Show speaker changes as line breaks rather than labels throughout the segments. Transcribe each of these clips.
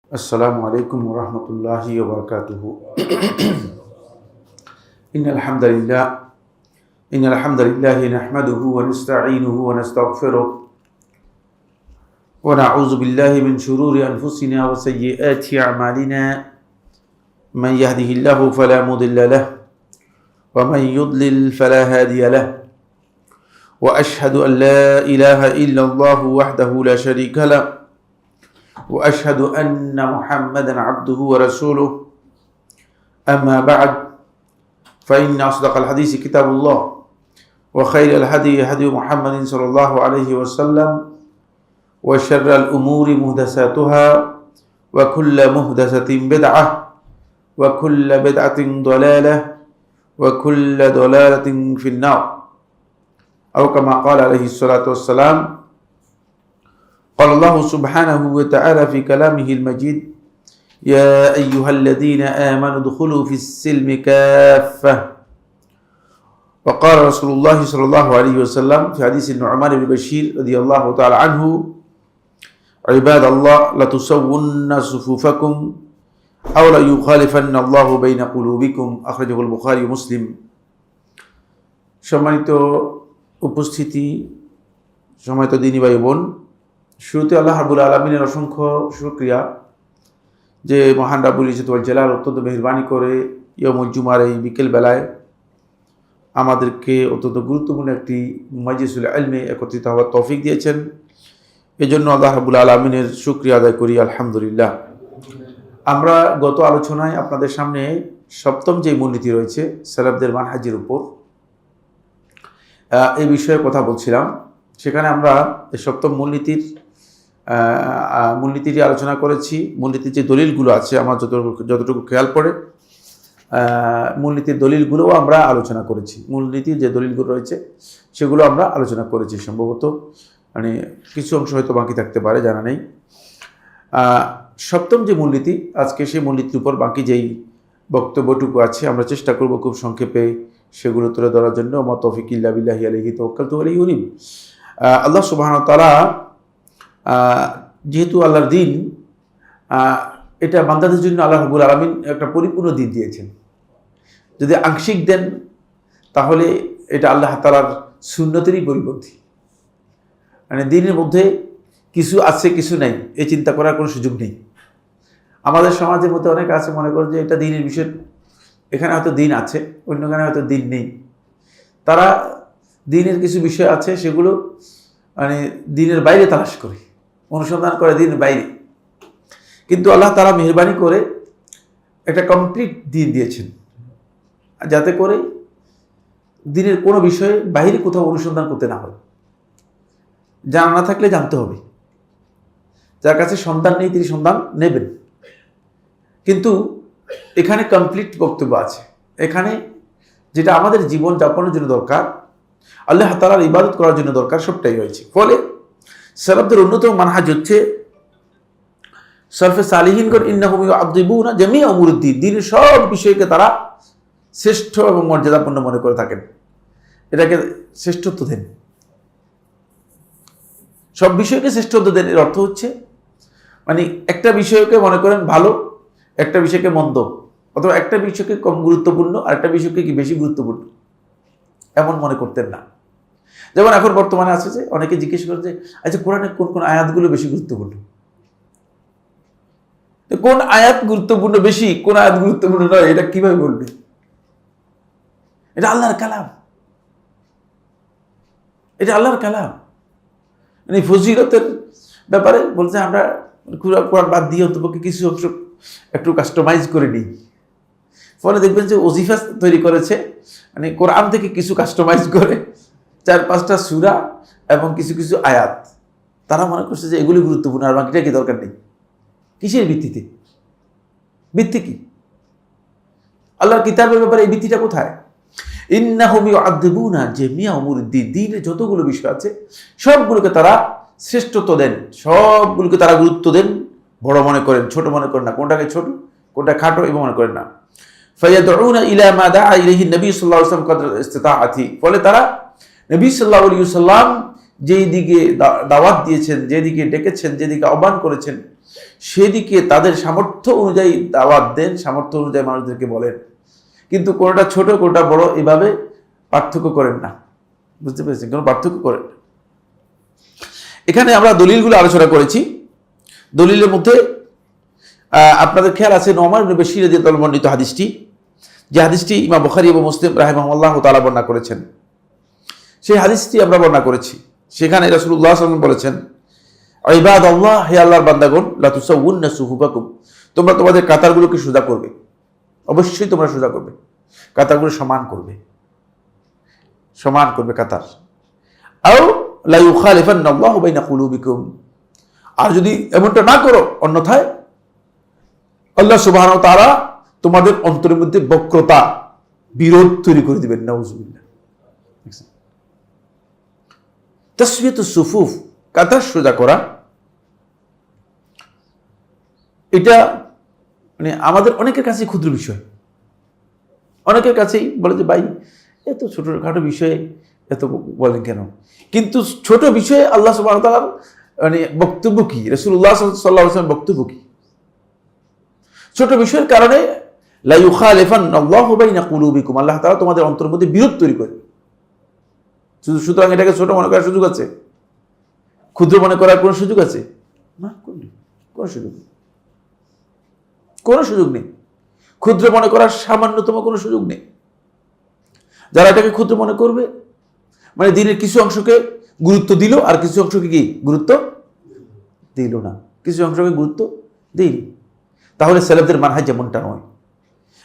السلام عليكم ورحمة الله وبركاته. إن الحمد لله نحمده ونستعينه ونستغفره ونعوذ بالله من شرور أنفسنا وسيئات أعمالنا. من يهده الله فلا مضل له ومن يضلل فلا هادي له، وأشهد أن لا إله إلا الله وحده لا شريك له، وأشهد أن محمدا عبده ورسوله. أما بعد، فإن أصدق الحديث كتاب الله، وخير الهدي هدي محمد صلى الله عليه وسلم، وشر الأمور محدثاتها، وكل محدثة بدعة، وكل بدعة ضلالة، وكل ضلالة في النار، أو كما قال عليه الصلاة والسلام. قال الله سبحانه وتعالى في كلامه المجيد: يا أيها الذين آمنوا ادخلوا في السلم كافة. وقال رسول الله صلى الله عليه وسلم في حديث النعمان بن بشير رضي الله تعالى عنه: عباد الله لتسون صفوفكم أو ليخالفن الله بين قلوبكم. أخرجه البخاري ومسلم. সম্মানিত উপস্থিতি, সম্মানিত দিনী ভাই বোন, শুরুতে আল্লাহ রাব্বুল আলামিনের অসংখ্য শুকরিয়া যে মহান রাব্বুল ইজ্জত ওয়াল জালাল অত্যন্ত মেহেরবানি করে ইয়াউমুল জুমার এই বিকেল বেলায় আমাদেরকে অত্যন্ত গুরুত্বপূর্ণ একটি মাজলিসুল ইলমে একত্রিত হওয়ার তৌফিক দিয়েছেন। এজন্য আল্লাহ রাব্বুল আলামিনের শুকরিয়া আদায় করি, আলহামদুলিল্লাহ। আমরা গত আলোচনায় আপনাদের সামনে সপ্তম যে মূলনীতি রয়েছে সালাফদের মানহাজের উপর, এই বিষয়ে কথা বলছিলাম। সেখানে আমরা এই সপ্তম মূলনীতিটি আলোচনা করেছি। মূলনীতির যে দলিলগুলো আছে, আমার যতটুকু খেয়াল পড়ে, মূলনীতির দলিলগুলোও আমরা আলোচনা করেছি। মূলনীতির যে দলিলগুলো রয়েছে সেগুলো আমরা আলোচনা করেছি। সম্ভবত মানে কিছু অংশ হয়তো বাকি থাকতে পারে, জানা নেই। সপ্তম যে মূলনীতি, আজকে সেই মূলনীতির উপর বাকি যেই বক্তব্যটুকু আছে আমরা চেষ্টা করব খুব সংক্ষেপে সেগুলো তুলে ধরার জন্য। মা তৌফিক ইল্লা বিল্লাহি আলাইহি তাওয়াক্কালতু ওয়া ইলাইহি উনীব। আল্লাহ সুবহানাহু ওয়া তাআলা যেহেতু আল্লাহর দিন, এটা বান্দাদের জন্য আল্লাহ রাব্বুল আলামিন একটা পরিপূর্ণ দিন দিয়েছেন। যদি আংশিক দেন তাহলে এটা আল্লাহ তাআলার সুন্নতেরই পরিপন্থী। মানে দিনের মধ্যে কিছু আছে কিছু নাই এই চিন্তা করার কোনো সুযোগ নেই। আমাদের সমাজের মধ্যে অনেক আছে মনে করে যে এটা দিনের বিষয়, এখানে হয়তো দিন আছে, অন্যখানে হয়তো দিন নেই। তারা দিনের কিছু বিষয় আছে সেগুলো মানে দিনের বাইরে তালাশ করে, অনুসন্ধান করে দিনের বাইরে। কিন্তু আল্লাহ তাআলা মেহেরবানি করে একটা কমপ্লিট দিন দিয়েছেন, যাতে করে দিনের কোনো বিষয়ে বাইরে কোথাও অনুসন্ধান করতে না হয়। জানা না থাকলে জানতে হবে। যার কাছে সন্ধান নেই তিনি সন্ধান নেবেন। কিন্তু এখানে কমপ্লিট বক্তব্য আছে। এখানে যেটা আমাদের জীবন যাপনের জন্য দরকার, আল্লাহ তাআলার ইবাদত করার জন্য দরকার, সবটাই রয়েছে। ফলে সালাফদের অন্যতম মানহাজ হচ্ছে সালফে সালিহিনগণ ইন্নাহুম ইউআযিবুনা জামিআ উমুরুদ্দিন, দ্বীনের সব বিষয়কে তারা শ্রেষ্ঠ এবং মর্যাদাপূর্ণ মনে করে থাকেন। এটাকে শ্রেষ্ঠত্ব দেন, সব বিষয়কে শ্রেষ্ঠত্ব দেন। এর অর্থ হচ্ছে মানে একটা বিষয়কে মনে করেন ভালো, একটা বিষয়কে মন্দ, অথবা একটা বিষয়কে কম গুরুত্বপূর্ণ আর একটা বিষয়কে কি বেশি গুরুত্বপূর্ণ, এমন মনে করতেন না। যেমন এখন বর্তমানে আছে যে অনেকে জিজ্ঞেস করে যে আচ্ছা কোরআনে কোন কোন আয়াতগুলো বেশি গুরুত্বপূর্ণ, কোন আয়াত গুরুত্বপূর্ণ বেশি, কোন আয়াত গুরুত্বপূর্ণ নয়, এটা কিভাবে বলবে? এটা আল্লাহর কালাম, এটা আল্লাহর কালাম। মানে ফজিলতের ব্যাপারে বলছে আমরা কোরআন বাদ দিয়ে অন্তপক্ষে কিছু অংশ একটু কাস্টমাইজ করে নিই। ফলে দেখবেন যে ওজিফা তৈরি করেছে, মানে কোরআন থেকে কিছু কাস্টমাইজ করে 4-5টা সূরা এবং কিছু কিছু আয়াত, তারা মনে করছে যে এগুলি গুরুত্বপূর্ণ, আর বাকিটা কি দরকার নেই। কিসের ভিত্তিতে? ভিত্তি কি? আল্লাহর কিতাবের ব্যাপারে এই ভিত্তিটা কোথায়? ইন্নাহুম ইউআযিবুনা জামিআ উমুরুদ্দিন, দ্বীনের যতগুলো বিষয় আছে সবগুলোকে তারা শ্রেষ্ঠত্ব দেন, সবগুলোকে তারা গুরুত্ব দেন, বড় মনে করেন, ছোট মনে করেন না। কোনটাকে ছোট কোনটা খাটো এবং মনে করেন না। ফায়াদউনা ইলা মা দাআ ইলাইহি নবী সাল্লাল্লাহু আলাইহি ওয়াসাল্লাম কদর ইসতিতাআতি, ফলে তারা নবী সাল্লাল্লাহু আলাইহি ওয়াসাল্লাম যেই দিকে দাওয়াত দিয়েছেন, যেদিকে ডেকেছেন, যেদিকে আহ্বান করেছেন, সেদিকে তাদের সামর্থ্য অনুযায়ী দাওয়াত দেন, সামর্থ্য অনুযায়ী মানুষদেরকে বলেন। কিন্তু কোনোটা ছোট কোনোটা বড় এভাবে পার্থক্য করেন না। বুঝতে পেরেছেন? কোনো পার্থক্য করেন না। এখানে আমরা দলিলগুলো আলোচনা করেছি। দলিলের মধ্যে আপনাদের খেয়াল আছে নোমান ইবনে বাশীর রাদিয়াল্লাহু আনহু বর্ণিত হাদিসটি, যে হাদিসটি ইমাম বুখারী এবং মুসলিম রাহিমাহুল্লাহ তাআলা বর্ণনা করেছেন। সেই হাদিসটি আমরা বর্ণনা করেছি। সেখানে রাসূলুল্লাহ সাল্লাল্লাহু আলাইহি ওয়াসাল্লাম বলেছেন, ইবাদাল্লাহ, হে আল্লাহর বান্দাগণ, লা তুসাউউন্না সুফুফাকুম, তোমরা তোমাদের কাতারগুলোকে সোজা করবে। অবশ্যই তোমরা সোজা করবে, কাতারগুলো সমান করবে, সমান করবে কাতার। আও লা ইউখালিফান্নাল্লাহু বাইনা কুলুবিকুম, আর যদি এমনটা না করো, অন্যথায় আল্লাহ সুবহানাহু ওয়া তাআলা তোমাদের অন্তরের মধ্যে বক্রতা, বিরোধ তৈরি করে দিবেন। নাউযুবিল্লাহ। তাসওয়াতুস সুফুফ, কাতার সোজা করা, এটা মানে আমাদের অনেকের কাছে ক্ষুদ্র বিষয়। অনেকের কাছেই বলে যে ভাই এত ছোটখাটো বিষয়ে এত বলেন কেন? কিন্তু ছোট বিষয়ে আল্লাহ সুবহানাহু ওয়া তাআলার মানে বক্তব্য কি, রাসূলুল্লাহ সাল্লাল্লাহু আলাইহি ওয়াসাল্লাম বক্তব্য কি? ছোট বিষয়ের কারণে লা ইউখালিফান্নাল্লাহু বাইনা কুলুবিকুম, আল্লাহ তাআলা তোমাদের অন্তরের মধ্যে বিরোধ তৈরি করে। সুতরাং এটাকে ছোট মনে করার সুযোগ আছে? ক্ষুদ্র মনে করার কোনো সুযোগ আছে? না, কোনো সুযোগ নেই, কোনো সুযোগ নেই। ক্ষুদ্র মনে করার সামান্যতম কোনো সুযোগ নেই। যারা এটাকে ক্ষুদ্র মনে করবে, মানে দিনের কিছু অংশকে গুরুত্ব দিল আর কিছু অংশকে কি গুরুত্ব দিল না, কিছু অংশকে গুরুত্ব দিইনি, তাহলে সালাফদের মানহাজ যেমনটা নয়।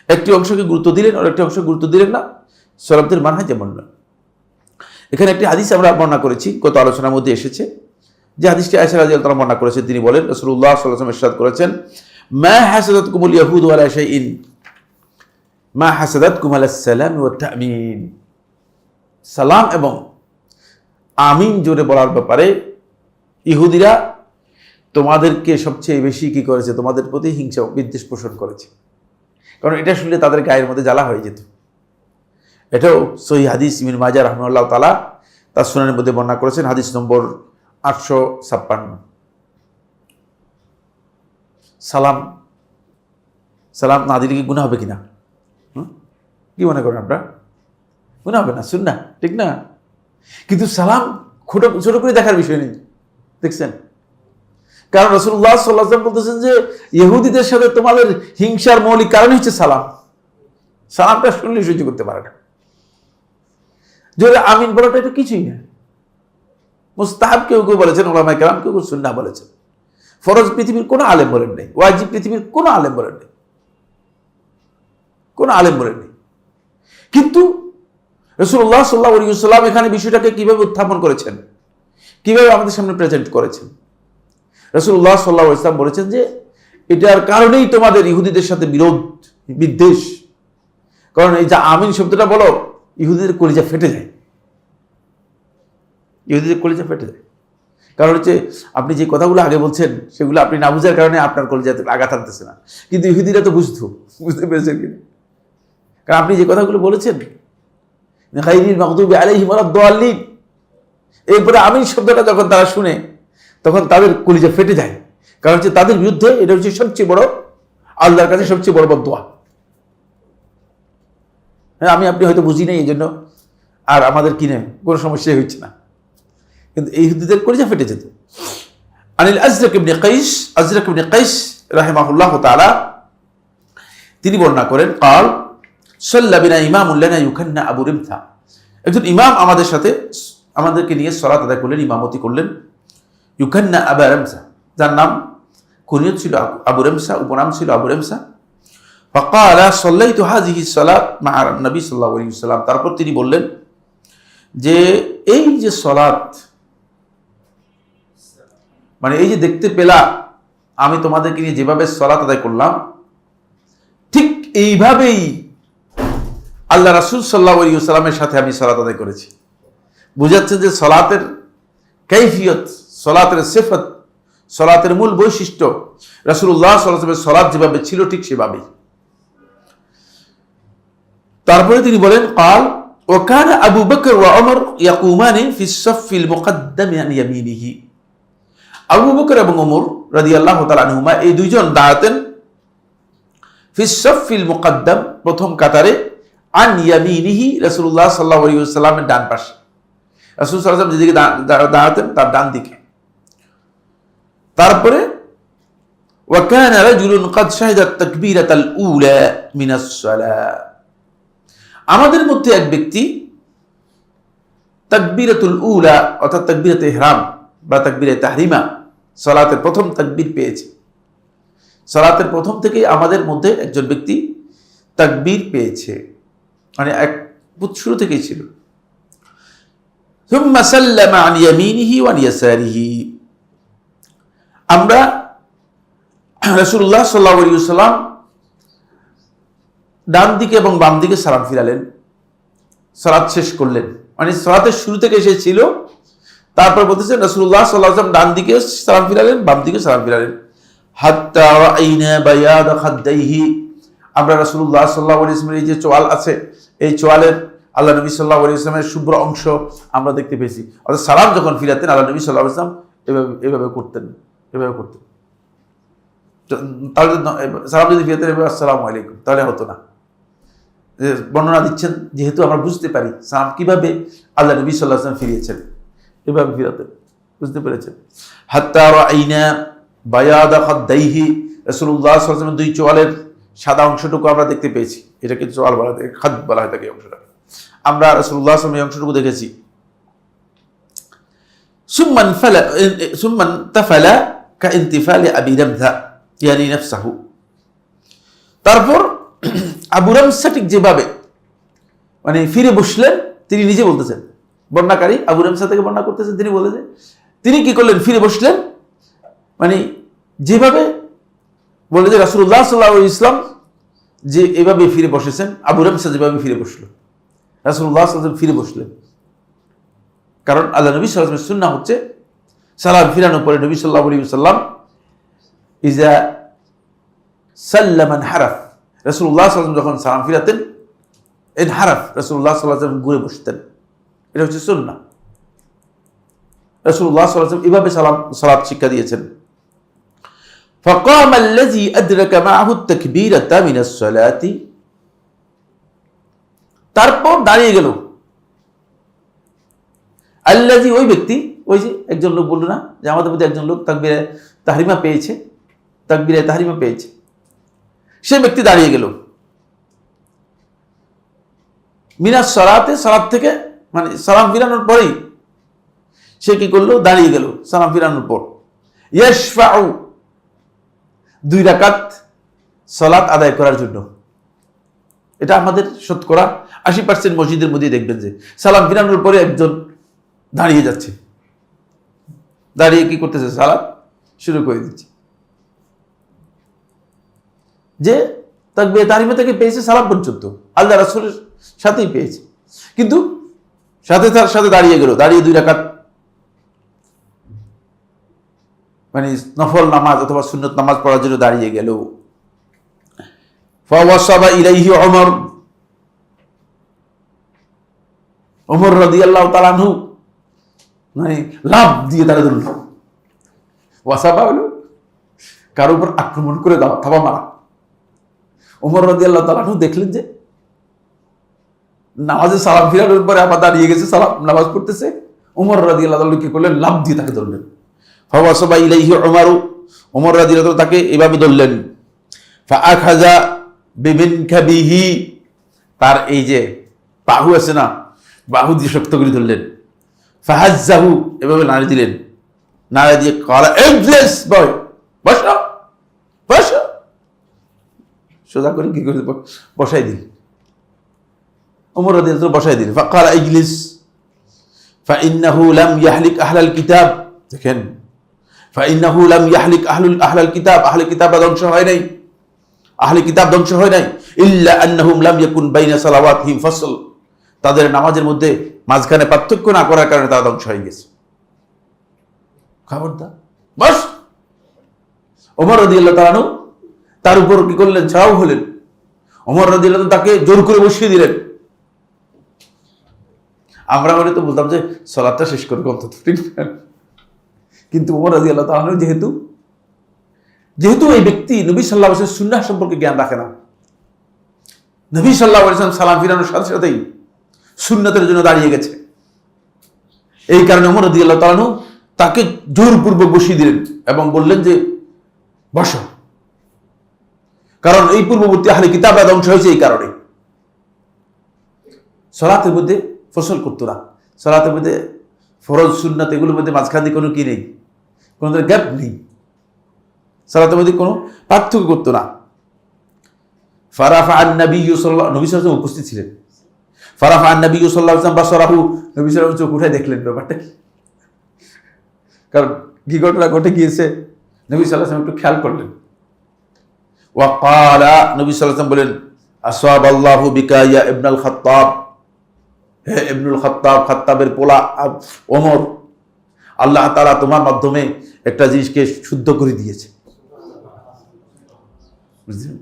একটি অংশকে গুরুত্ব দিলেন আর একটি অংশকে গুরুত্ব দিলেন না, সালাফদের মানহাজ যেমন নয়। এখানে একটি হাদিস আমরা বর্ণনা করেছি, গত আলোচনার মধ্যে এসেছে, যে হাদিসটি আয়েশা রাদিয়াল্লাহু তাআলা বর্ণনা করেছেন। তিনি বলেন, রাসূলুল্লাহ সাল্লাল্লাহু আলাইহি ওয়াসাল্লাম ইরশাদ করেছেন, মা হাসাদাতকুমুল ইয়াহুদু আলা শাইইন মা হাসাদাতকুম আলাস সালাম ওয়াত তামিন। সালাম এবং আমিন জোরে বলার ব্যাপারে ইহুদিরা তোমাদেরকে সবচেয়ে বেশি কি করেছে? তোমাদের প্রতি হিংসা বিদ্বেষ পোষণ করেছে। কারণ এটা শুনলে তাদের গায়ের মধ্যে জ্বালা হয়ে যেত। এটাও সহিহ হাদিস, ইবনে মাজাহ রাহিমাহুল্লাহ তাআলা তার সুনানের মধ্যে বর্ণনা করেছেন, হাদিস নম্বর 856। সালাম না দিলে কি গুনাহ হবে কিনা? কি মনে করেন আপনারা? গুনাহ হবে না, সুন্নাহ, ঠিক না? কিন্তু সালাম ছোট করে দেখার বিষয় নেই, দেখছেন? কারণ রাসূলুল্লাহ সাল্লাল্লাহু আলাইহি ওয়াসাল্লাম বলতেছেন যে ইহুদিদের সাথে তোমাদের হিংসার মৌলিক কারণ হচ্ছে সালাম। সালামটা শুনলে সহ্য করতে পারে না, জোরে আমিন বলাটা এটা কিছুই না। মুস্তাহাব কেউ কেউ বলেছেন, উলামায়ে কেরাম কেউ কেউ সুন্নাহ বলেছেন। ফরজ পৃথিবীর কোনো আলেম বলেন নাই, ওয়াজিব পৃথিবীর কোনো আলেম বলেন নাই, কোনো আলেম বলেন নাই। কিন্তু রাসূলুল্লাহ সাল্লাল্লাহু আলাইহি ওয়াসাল্লাম এখানে বিষয়টাকে কিভাবে উত্থাপন করেছেন, কিভাবে আমাদের সামনে প্রেজেন্ট করেছেন? রাসূলুল্লাহ সাল্লাল্লাহু আলাইহি ওয়াসাল্লাম বলেছেন যে এটার কারণেই তোমাদের ইহুদিদের সাথে বিরোধ, বিদ্বেষ। কারণ এই যে আমিন শব্দটা বলো, ইহুদিদের কলিজা ফেটে যায়, ইহুদিদের কলিজা ফেটে যায়। কারণ হচ্ছে আপনি যে কথাগুলো আগে বলছেন সেগুলো আপনি না বুঝার কারণে আপনার কলিজাতে আঘাত আনতেছে না, কিন্তু ইহুদিরা তো বুঝতে পেরেছেন কিনা? কারণ আপনি যে কথাগুলো বলেছেন, গায়রিল মাগদুবি আলাইহিম ওয়ালাদ-দাল্লিন, এরপরে আমিন শব্দটা যখন তারা শুনে তখন তাদের কলিজা ফেটে যায়। কারণ হচ্ছে তাদের বিরুদ্ধে এটা হচ্ছে সবচেয়ে বড়, আল্লাহর কাছে সবচেয়ে বড় বদদোয়া। হ্যাঁ, আমি আপনি হয়তো বুঝি নাই, এই জন্য আর আমাদের কিনে কোনো সমস্যাই হচ্ছে না, কিন্তু এই ইহুদিদের কলিজা ফেটে যেত। আনিল আজরাক ইবনে কাইস রাহিমাহুল্লাহ তাআলা তিনি বর্ণনা করেন, قال صلى بنا امام لنا يكنى ابو رمثا, একজন ইমাম আমাদেরকে নিয়ে সালাত আদায় করলেন, ইমামতি করলেন। ইউকান্না আবু রামসা, যার নাম কুনিয়ত ছিল আবু রামসা, উপনাম ছিল আবু রামসা। فقال صليت هذه الصلاه مع النبي صلى الله عليه وسلم, তারপর তিনি বললেন যে এই যে সালাত, মানে এই যে দেখতে পেলা আমি তোমাদেরকে নিয়ে যেভাবে সালাত আদায় করলাম, ঠিক এইভাবেই আল্লাহ রাসূল সাল্লাল্লাহু আলাইহি ওয়াসাল্লামের সাথে আমি সালাত আদায় করেছি। বুঝাচ্ছে যে সালাতের কাইফিয়ত, সালাতের সিফাত, সালাতের মূল বৈশিষ্ট্য রাসূলুল্লাহ সাল্লাল্লাহু আলাইহি ওয়াসাল্লামের সালাত যেভাবে ছিল ঠিক সেভাবেই। তারপরে তিনি বলেন, قال وكان أبو بكر وعمر يقومان في الصف المقدم عن يمينه আবু বকর এবং ওমর রাদিয়াল্লাহু তাআলা আনহুমা এই দুইজন দাঁড়াতেন ফি সফিল মুকদ্দম প্রথম কাতারে আন ইয়ামিনিহি রাসূলুল্লাহ সাল্লাল্লাহু আলাইহি ওয়াসাল্লামের ডান পাশে রাসূল সাল্লাল্লাহু আলাইহি ওয়াসাল্লাম যেদিকে দাঁড়াতেন তার ডান দিকে তারপরে ওয়া কানা রাজুলুন ক্বাদ শাহিদা তাকবীরাতাল উলা মিনাস সালাহ আমাদের মধ্যে এক ব্যক্তি তাকবীরাতুল উলা অর্থাৎ তাকবীরাতুল ইহরাম বা তাকবীরে তাহরিমা সালাতের প্রথম তাকবীর পেয়েছে সালাতের প্রথম থেকে আমাদের মধ্যে একজন ব্যক্তি তাকবীর পেয়েছে মানে এক শুরু থেকেই ছিল ثم سلم عن يمينه وعن يساره আমরা রাসূলুল্লাহ সাল্লাল্লাহু আলাইহি ওয়াসাল্লাম ডান দিকে এবং বাম দিকে সালাম ফিরালেন সালাত শেষ করলেন মানে সালাতের শুরু থেকে এসেছিল তারপর বলতেছেন রাসূলুল্লাহ সাল্লাল্লাহু আলাইহি ওয়াসাল্লাম ডান দিকে সালাম ফিরালেন বাম দিকে সালাম ফিরালেন হাত্তা রাআইনা বায়াদ খাদ্দাইহি আমরা রাসূলুল্লাহ সাল্লাল্লাহু আলাইহি ওয়াসাল্লামের এই যে চোয়াল আছে এই চোয়ালের আল্লাহ নবী সাল্লাল্লাহু আলাইহি ওয়াসাল্লামের শুভ্র অংশ আমরা দেখতে পেয়েছি অর্থাৎ সালাম যখন ফিরাতেন আল্লাহ নবী সাল্লাল্লাহু আলাইহি ওয়াসাল্লাম এভাবে করতেন তাহলে সালাম যদি ফিরাতেন আসসালামু আলাইকুম তাহলে হতো না বর্ণনা দিচ্ছেন যেহেতু আমরা বুঝতে পারি সালাম কিভাবে আল্লাহ নবী সাল্লাল্লাহু আলাইহি ওয়াসাল্লাম ফিরিয়েছেন এভাবে ফিরাতেন বুঝতে পেরেছেন হাত্তা রাআইনা বায়াদা খাদ্দাইহি রাসূলুল্লাহ সাল্লাল্লাহু আলাইহি ওয়াসাল্লামের দুই চোয়ালের সাদা অংশটুকু আমরা দেখতে পেয়েছি এটাকে চোয়াল বলা হয় খাদ বলা হয় তাকে অংশটা আমরা রাসূলুল্লাহ সাল্লাল্লাহু আলাইহি ওয়াসাল্লামের এই অংশটুকু দেখেছি সুম্মান তাফালা কাইনতিফালি আবি রামযা ইয়ানি নাফসাহু তারপর আবু রামসা ঠিক যেভাবে মানে ফিরে বসলেন তিনি নিজে বলতেছেন বর্ণাকারী আবু রামসা থেকে বর্ণনা করতেছেন তিনি বলেছেন তিনি কি করলেন ফিরে বসলেন মানে যেভাবে বলে যে রাসূলুল্লাহ সাল্লাল্লাহু আলাইহি ওয়াসাল্লাম যে এভাবে ফিরে বসেছেন আবু রামসা যেভাবে ফিরে বসলো রাসূলুল্লাহ সাল্লাল্লাহু আলাইহি ওয়াসাল্লাম ফিরে বসলেন কারণ আল্লাহ নবী সাল্লাল্লাহু আলাইহি ওয়াসাল্লামের সুন্নাহ হচ্ছে সালাম ফিরানোর পরে নবী সাল্লাল্লাহু আলাইহি ওয়াসাল্লাম ইজা সাল্লামান হারাফ রাসূলুল্লাহ সাল্লাল্লাহু আলাইহি ওয়াসাল্লাম যখন সালাম ফিরাতেন হারাফ রাসূলুল্লাহ সাল্লাল্লাহু আলাইহি ওয়াসাল্লাম ঘুরে বসতেন এটা হচ্ছে সুন্নাহ রাসূলুল্লাহ সাল্লাল্লাহু আলাইহি ওয়াসাল্লাম এভাবে সালাত শিক্ষা দিয়েছেন فقام الذي أدرك معه التكبيرة من الصلاة তারপর দাঁড়িয়ে গেল আল্লাযী ওই ব্যক্তি ওই যে একজন লোক বলল না যে আমাদের মধ্যে একজন লোক তাকবীরে তাহরিমা পেয়েছে সে ব্যক্তি দাঁড়িয়ে গেল মিনাস সালাতে সালাত থেকে মানে সালাম ফিরানোর পরেই সে কি করলো দাঁড়িয়ে গেল সালাম ফিরানোর পর ইয়াশফাউ 2 রাকাত সালাত আদায় করার জন্য এটা আমাদের শতকরা 80% মসজিদের মধ্যে দেখবেন যে সালাম ফিরানোর পরে একজন দাঁড়িয়ে যাচ্ছে দাঁড়িয়ে কি করতেছে সালাত শুরু করে দিচ্ছে যে তাকবীরে তাহরিমা থেকে পেয়েছে সালাম পর্যন্ত আল্লাহ রাসূলের সাথেই পেয়েছে কিন্তু সাথে দাঁড়িয়ে গেল দাঁড়িয়ে 2 রাকাত মানে নফল নামাজ অথবা সুন্নত নামাজ পড়ার জন্য দাঁড়িয়ে গেল ফাওয়াসাবা ইলাইহি ওমর রাদিয়াল্লাহু তাআলা আনহু মানে লাভ দিয়ে তারা ধরল ওয়াসাবা হলো কারো উপর আক্রমণ করে দাও থাবা মারা ওমর রাদিয়াল্লাহু তাআলা আনহু দেখলেন যে নামাজে সালাম ফিরানোর পরে আবার দাঁড়িয়ে গেছে সালাম নামাজ পড়তেছে ওমর রাদিয়াল্লাহু তাআলা কি করলেন লাভ দিয়ে তাকে ধরলেন ফাওয়াসাবা ইলাইহি ওমর রাদিয়াল্লাহু তাআলা তাকে এভাবে ধরলেন ফাআখাযা বিমিনকাবিহি তার এই যে বাহু আছে না বাহু দিয়ে শক্ত করে ধরলেন ফাহাজ্জাহু এভাবে নাড়ি দিলেন নাড়ি দিয়ে ক্বালা ইজলিস বয় বসো সোজা করে কি করে বসাই দিল ওমর রাদিয়াল্লাহু তাআলা বসাই দিল ফাক্বালা ইজলিস ফাইন্নাহু লাম ইয়াহলিক আহলাল কিতাব দেখেন ফাইন্নাহু লাম ইয়াহলিক আহলাল কিতাব আহলে কিতাব ধ্বংস হয় নাই আহলে কিতাব ধ্বংস হয় নাই ইল্লা আন্নাহুম লাম ইয়াকুন বাইনা সালাওয়াতিহিম ফাসল তাদের নামাজের মধ্যে মাঝখানে পার্থক্য না করার কারণে তারা ধ্বংস হয়ে গেছে খবরদার বস ওমর রাদিয়াল্লাহু তাআলা তার উপর কি করলেন ছাড়াও হলেন ওমর রাদিয়াল্লাহু তাকে জোর করে বসিয়ে দিলেন আমরা বলে তো বলতাম যে সালাতটা শেষ করে অন্তত, ঠিক না? কিন্তু ওমর রাদিয়াল্লাহু তাআলা আনহু যেহেতু এই ব্যক্তি নবী সাল্লাল্লাহু আলাইহি ওয়াসাল্লাম সুন্নাহ সম্পর্কে জ্ঞান রাখে না, নবী সাল্লাল্লাহু আলাইহি ওয়াসাল্লাম সালাম ফিরানোর সাথে সাথেই সুন্নতের জন্য দাঁড়িয়ে গেছে, এই কারণে ওমর রাদিয়াল্লাহু তাআলা আনহু তাকে জোরপূর্বক বসিয়ে দিলেন এবং বললেন যে বসো, কারণ এই পূর্ববর্তী আহলে কিতাবরা ধ্বংস হয়েছে এই কারণে। সালাতের মধ্যে ফসল করতো না, সালাতের মধ্যে ফরজ সুন্নাত এগুলোর মধ্যে মাঝখানে কোনো কি নেই, কোনো গ্যাপ নেই, সালাতের মধ্যে কোনো পার্থক্য করতো না। ফারাফা আন-নবী সাল্লাল্লাহু নবী সাল্লাল্লাহু আলাইহি ওয়াসাল্লাম উপস্থিত ছিলেন, ফারাফা আন-নবী সাল্লাল্লাহু আলাইহি ওয়াসাল্লাম বাসরাহু, নবী সাল্লাল্লাহু আলাইহি ওয়াসাল্লাম চোখ উঠায় দেখলেন ব্যাপারটা কি, কারণ কি ঘটনা ঘটে গিয়েছে নবী সাল্লাল্লাহু আলাইহি ওয়াসাল্লাম একটু খেয়াল করলেন। ওয়া ক্বালা, নবী সাল্লাল্লাহু আলাইহি ওয়াসাল্লাম বলেন, আসওয়াবাল্লাহু বিকা ইয়া ইবনুল খাত্তাব, হে ইবনুল খাত্তাব, খাত্তাবের পোলা ওমর, আল্লাহ তাআলা তোমার মাধ্যমে একটা জিনিসকে শুদ্ধ করে দিয়েছে। বুঝলেন?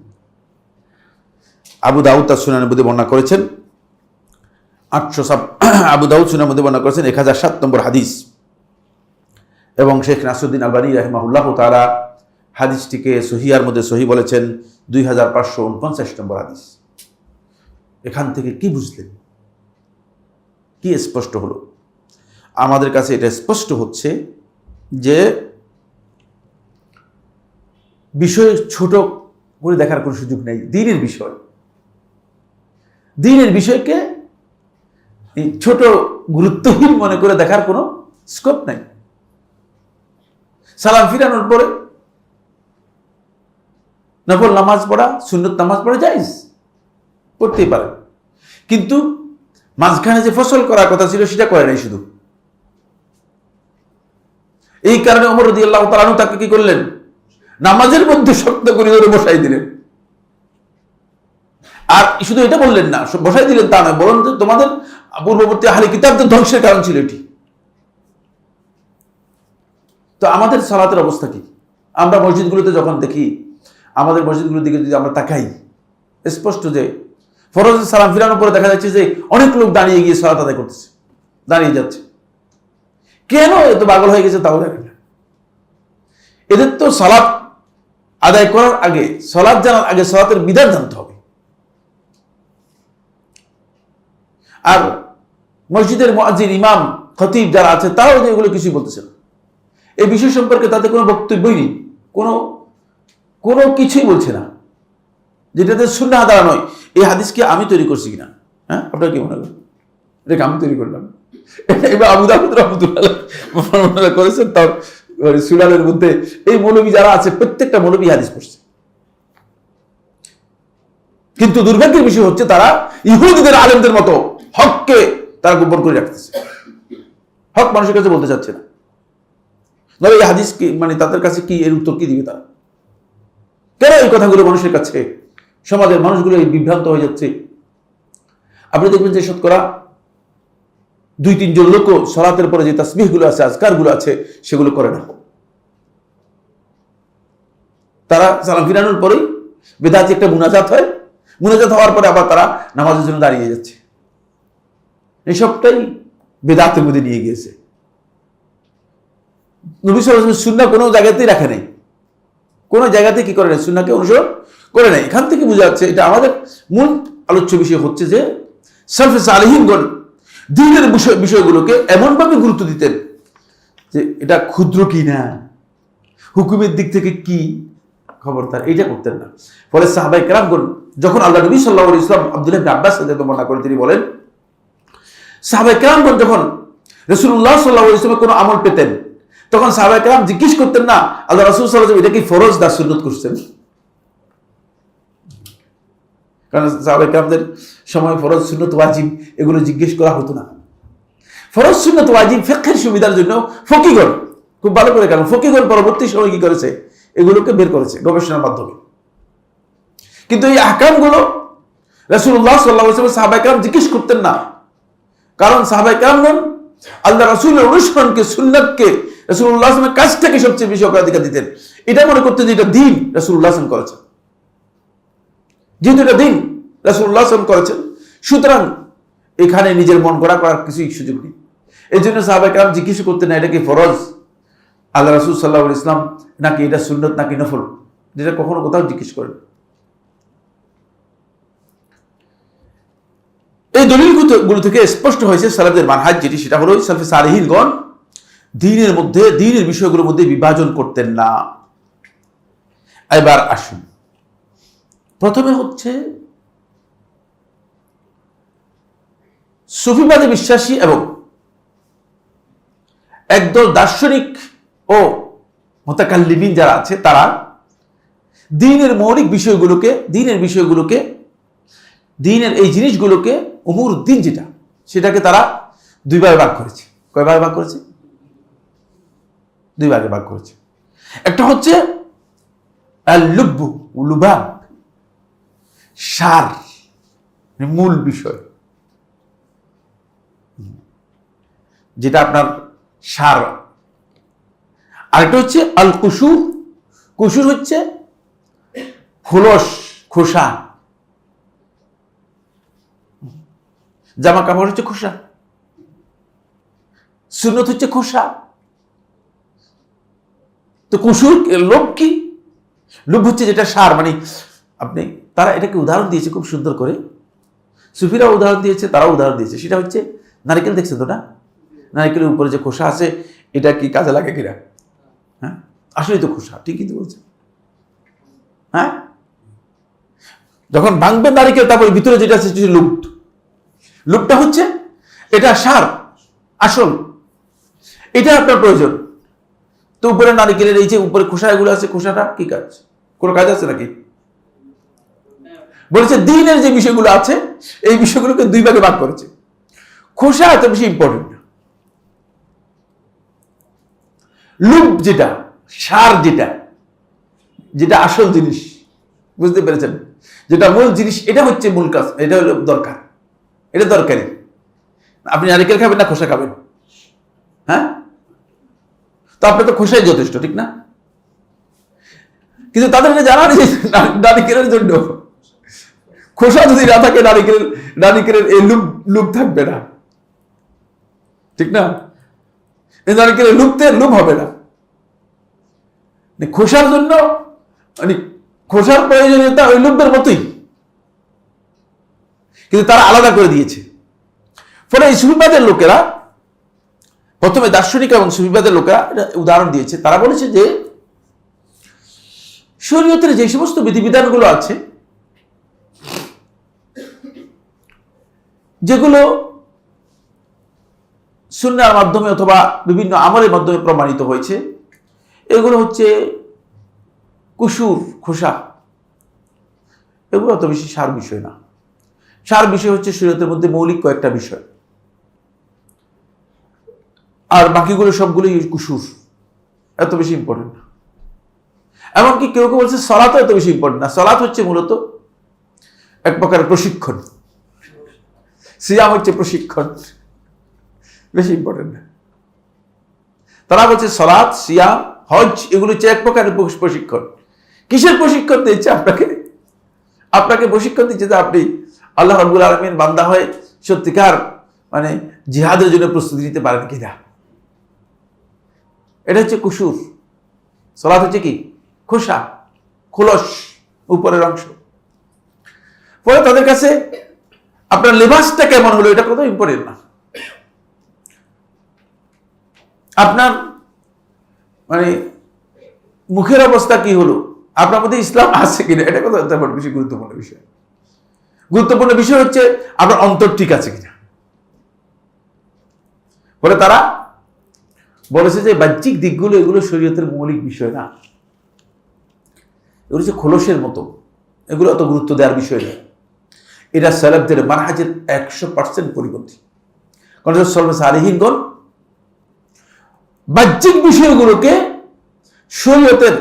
আবু দাউদ তার সুনানের মধ্যে বর্ণনা করেছেন, আবু দাউদ সুনানের মধ্যে বর্ণনা করেছেন 1007 নম্বর হাদিস, এবং শেখ নাসিরউদ্দিন আলবানী রাহিমাহুল্লাহ তাআলা হাদিসটিকে সহিহার মধ্যে সহি বলেছেন 2549 নম্বর হাদিস। এখান থেকে কি বুঝলেন, কি স্পষ্ট হলো? আমাদের কাছে এটা স্পষ্ট হচ্ছে যে বিষয় ছোট করে দেখার কোনো সুযোগ নেই। দিনের বিষয়কে ছোট গুরুত্বহীন মনে করে দেখার কোনো স্কোপ নাই। সালাম ফিরানোর পরে নফল নামাজ পড়া, সুন্নত নামাজ পড়া জায়েজ, পড়তেই পারে, কিন্তু মাঝখানে যে ফসল করার কথা ছিল সেটা করে নাই শুধু। এই কারণে ওমর রাদিয়াল্লাহু তাআলা আনহু তাকে কি করলেন, নামাজের মধ্যে শক্ত করে ধরে বসাই দিলেন। আর শুধু এটা বললেন না, বসাই দিলেন তা নয়, বরং তোমাদের পূর্ববর্তী আহলে কিতাবদের ধ্বংসের কারণ ছিল এটি। তো আমাদের সালাতের অবস্থা কি? আমরা মসজিদগুলোতে যখন দেখি, আমাদের মসজিদগুলোর দিকে যদি আমরা তাকাই, স্পষ্ট যে ফরজ সালাম ফিরানোর পরে দেখা যাচ্ছে যে অনেক লোক দাঁড়িয়ে গিয়ে সালাত আদায় করতেছে, দাঁড়িয়ে যাচ্ছে। কেন এত পাগল হয়ে গেছে তাও জানি না। এদের তো সালাত আদায় করার আগে, সালাত জানার আগে সালাতের বিধান জানতে হবে। আর মসজিদের মুয়াজ্জিন, ইমাম, খতিব যারা আছে তারাও এগুলো কিছুই বলতেছে না। এই বিষয় সম্পর্কে তাদের কোনো বক্তব্যই নেই, কোনো কিছুই বলছে না, যেটাতে সুন্নাহ আদায় নয়। এই হাদিস কি আমি তৈরি করছি কিনা? হ্যাঁ, আপনারা কি মনে করেন এটাকে আমি তৈরি করলাম? এবার আবু দাউদ রাহমাতুল্লাহ করেছেন তার সুনানের মধ্যে। এই মৌলবী যারা আছে প্রত্যেকটা মৌলবী হাদিস পড়ছে, কিন্তু দুর্ভাগ্যের বিষয় হচ্ছে তারা ইহুদিদের আলেমদের মতো হককে তারা গোপন করে রাখতেছে, হক মানুষের কাছে বলতে চাচ্ছে না। তবে এই হাদিস কি মানে তাদের কাছে কি এর উত্তর কি দিবে তারা? কেন এই কথাগুলো মানুষের কাছে, সমাজের মানুষগুলো বিভ্রান্ত হয়ে যাচ্ছে? আপনি দেখবেন যে শতকরা 2-3 জন লোক সালাতের পরে যে তাসবিহগুলো আছে, আজকারগুলো আছে, সেগুলো করে না। তারা সালাম ফিরানোর পরেই বেদাতি একটা মুনাজাত হয়, মুনাজাত হওয়ার পরে আবার তারা নামাজের জন্য দাঁড়িয়ে যাচ্ছে। এসবটাই বেদাতের মধ্যে নিয়ে গিয়েছে। নবী সাল্লাল্লাহু আলাইহি ওয়াসাল্লাম সুন্নাহ কোনো জায়গাতেই রাখে নাই, কোনো জায়গাতে কি করে নাই, সুন্নাহকে অনুসরণ করে নাই। এখান থেকে বোঝা যাচ্ছে এটা আমাদের মূল আলোচ্য বিষয় হচ্ছে যে সালফে সালেহিনগণ দ্বীনের বিষয়গুলোকে এমনভাবে গুরুত্ব দিতেন যে এটা ক্ষুদ্র কি না, হুকুমের দিক থেকে কি খবরদার, এইটা করতেন না। ফলে সাহাবায়ে কেরামগণ যখন আল্লাহ নবী সাল্লাল্লাহু আলাইহি ওয়াসাল্লাম আব্দুল্লাহ ইবনে আব্বাস রাদিয়াল্লাহু বর্ণনা করেন, তিনি বলেন সাহাবায়ে কেরামগণ যখন রাসূলুল্লাহ সাল্লাল্লাহু আলাইহি ওয়াসাল্লাম কোনো আমল পেতেন, তখন সাহাবায়ে কেরাম জিজ্ঞেস করতেন না আল্লাহ রাসূল সাল্লাল্লাহু আলাইহি ওয়াসাল্লাম এটা কি ফরজ না সুন্নাত করছেন। কারণ সাহাবায়ে কেরামদের সময় ফরজ সুন্নাত ওয়াজিব এগুলো জিজ্ঞেস করা হতো না। ফরজ সুন্নাত ওয়াজিব ফিকহের সুবিধার জন্য ফকিহগণ খুব ভালো করে, কারণ ফকিহগণ পরবর্তী সময় কি করেছে, এগুলোকে বের করেছে গবেষণার মাধ্যমে। কিন্তু এই আহকামগুলো রাসূলুল্লাহ সাল্লাল্লাহু আলাইহি ওয়াসাল্লাম সাহাবায়ে কেরাম জিজ্ঞেস করতেন না, কারণ সাহাবায়ে কেরামগণ আল্লাহ রাসূলের অনুসরণকে, সুন্নাতকে, রাসূলুল্লাহ সাল্লাল্লাহু আলাইহি ওয়াসাল্লামের কাজটাকে সবচেয়ে বেশি অগ্রাধিকার দিতেন। এটা মনে করতেন যে এটা দ্বীন, রাসূলুল্লাহ সাল্লাল্লাহু আলাইহি ওয়াসাল্লাম করেছেন, যেহেতু এটা দ্বীন রাসূলুল্লাহ সাল্লাল্লাহু আলাইহি ওয়াসাল্লাম করেছেন, সুতরাং এখানে নিজের মন গড়া করার কিছুই সুযোগ নেই। এই জন্য সাহাবায়ে কেরাম জিজ্ঞেস করতেন না এটা কি ফরজ আল্লাহ রাসূল সাল্লাল্লাহু আলাইহি ওয়াসাল্লাম নাকি এটা সুন্নত নাকি নফল, যেটা কখনো কোথাও জিজ্ঞেস করেন। এই দলিলগুলো থেকে স্পষ্ট হয়েছে সালাফদের মানহাজ যেটি, সেটা হলো সালফে সালেহিনগণ দ্বীনের বিষয়গুলোর মধ্যে বিভাজন করতেন না। এবার আসুন, প্রথমে হচ্ছে সুফিবাদে বিশ্বাসী এবং একদল দার্শনিক ও মুতাকাল্লিমিন যারা আছে, তারা দ্বীনের মৌলিক বিষয়গুলোকে, দ্বীনের এই জিনিসগুলোকে উমুর দ্বীন যেটা, সেটাকে তারা দুই ভাগে ভাগ করেছে। কয় ভাগে ভাগ করেছে? দুই ভাগে ভাগ করেছে। একটা হচ্ছে আল-লুব্বু, লুবাব, সার, মূল বিষয়, যেটা আপনার সার। আরেকটা হচ্ছে আল কুসুর, কুসুর হচ্ছে খোলস, খোসা। জামা কাপড় হচ্ছে খোসা, সুন্নত হচ্ছে খোসা। তো কুসুর লোভ কি? লোভ হচ্ছে যেটা সার, মানে আপনি, তারা এটাকে উদাহরণ দিয়েছে খুব সুন্দর করে, সুফিরা উদাহরণ দিয়েছে, তারাও উদাহরণ দিয়েছে। সেটা হচ্ছে নারিকেল, দেখছেন তো না? নারিকেলের উপরে যে খোসা আছে, এটা কি কাজে লাগে কিনা? হ্যাঁ, আসলে তো খোসা, ঠিকই তো বলছে। হ্যাঁ, যখন ভাঙবে নারিকেল, তারপরে ভিতরে যেটা আছে লুপ, লুপটা হচ্ছে এটা সার, আসল, এটা আপনার প্রয়োজন। তো উপরে নারিকেলের এই যে উপরে খোসা এগুলো আছে, খোসাটা কি কাজ? কোনো কাজ আছে নাকি? বলেছে দ্বীনের যে বিষয়গুলো আছে, এই বিষয়গুলোকে দুই ভাগে ভাগ করেছে। খোসা এত বেশি ইম্পর্টেন্ট না, লুপ যেটা, সার যেটা, যেটা আসল জিনিস, বুঝতে পেরেছেন? যেটা মূল জিনিস, এটা হচ্ছে মূল কাজ, এটা হলো দরকার, এটা দরকারি। আপনি নারিকেল খাবেন না খোসা খাবেন? হ্যাঁ, তো আপনার তো খোসাই যথেষ্ট, ঠিক না? কিন্তু তাদের জানা নেই নারিকেলের জন্য খোসা যদি না থাকে, নারিকেলের এই লুপ থাকবে না, ঠিক না? এই নারিকেলের লুপ হবে না। খোসার জন্য, মানে খোসার প্রয়োজনীয়তা ওই লুপের মতোই, কিন্তু তারা আলাদা করে দিয়েছে। ফলে এই সুফিবাদের লোকেরা, প্রথমে দার্শনিক এবং সুফিবাদের লোকেরা এটা উদাহরণ দিয়েছে। তারা বলেছে যে শরীয়তের যে সমস্ত বিধিবিধানগুলো আছে, যেগুলো সুন্নাহর মাধ্যমে অথবা বিভিন্ন আমলের মাধ্যমে প্রমাণিত হয়েছে, এগুলো হচ্ছে কুসুর, খোসা। এগুলো অত বেশি সার বিষয় না। সার বিষয় হচ্ছে শরীয়তের মধ্যে মৌলিক কয়েকটা বিষয়, আর বাকিগুলো সবগুলোই কুসুর, এত বেশি ইম্পর্টেন্ট না। এমনকি কেউ কেউ বলছে সালাতও এত বেশি ইম্পর্টেন্ট না। সালাত হচ্ছে মূলত এক প্রকারের প্রশিক্ষণ, সিয়াম হচ্ছে প্রশিক্ষণ, বেশি ইম্পর্টেন্ট না। তারা বলছে সালাত, সিয়াম, হজ এগুলো হচ্ছে এক প্রকারের প্রশিক্ষণ। কিসের প্রশিক্ষণ দিচ্ছে? আপনাকে প্রশিক্ষণ দিচ্ছে যে আপনি আল্লাহ রাব্বুল আলামিন বান্দা হয়ে সত্যিকার মানে জিহাদের জন্য প্রস্তুতি নিতে পারেন কিনা। এটা হচ্ছে কুসুর। সালাত হচ্ছে কি? খোসা, খোলস, উপরের অংশ। ফলে তাদের কাছে আপনার লেবাসটা কেমন হলো এটা কত ইম্পর্টেন্ট না। আপনার মানে মুখের অবস্থা কি হলো, আপনার মধ্যে ইসলাম আছে কিনা, এটা কত তেমন বেশি গুরুত্বপূর্ণ বিষয়। গুরুত্বপূর্ণ বিষয় হচ্ছে আপনার অন্তর ঠিক আছে কিনা। বলে তারা বলেছে যে বাহ্যিক দিকগুলো এগুলো শরীয়তের মৌলিক বিষয় না, এগুলো হচ্ছে খোলসের মতো, এগুলো অত গুরুত্ব দেওয়ার বিষয় না। এটা সালাফদের মানহাজের 100% পরিপন্থী। কারণ সালফে সালেহিনগণ বাহ্যিক বিষয়গুলোকে শরীয়তের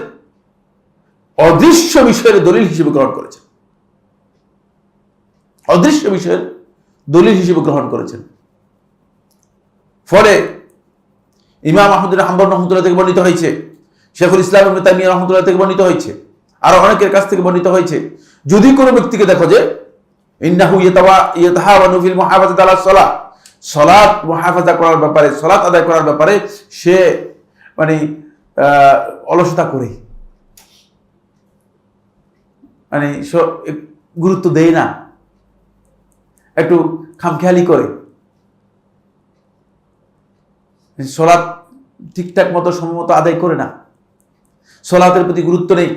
অদৃশ্য বিষয়ের দলিল হিসেবে গ্রহণ করেছেন, অদৃশ্য বিষয়ের দলিল হিসেবে গ্রহণ করেছেন। ফলে ইমাম আহমদ বিন হাম্বল রাহমাতুল্লাহ থেকে বর্ণিত হয়েছে, শেখুল ইসলাম ইবনে তাইমিয়া রাহমাতুল্লাহ থেকে বর্ণিত হয়েছে, আরো অনেকের কাছ থেকে বর্ণিত হয়েছে, যদি কোনো ব্যক্তিকে দেখো যে ইন্নাহু ইয়াতাহাওয়ানু ফিল মুহাফাজাতি আলা সালাত, সালাত মুহাফাজা করার ব্যাপারে, সালাত আদায় করার ব্যাপারে সে মানে অলসতা করে, মানে গুরুত্ব দেয় না, একটু খামখেয়ালি করে, সালাত ঠিকঠাক মতো সময় মতো আদায় করে না, সালাতের প্রতি গুরুত্ব নেই।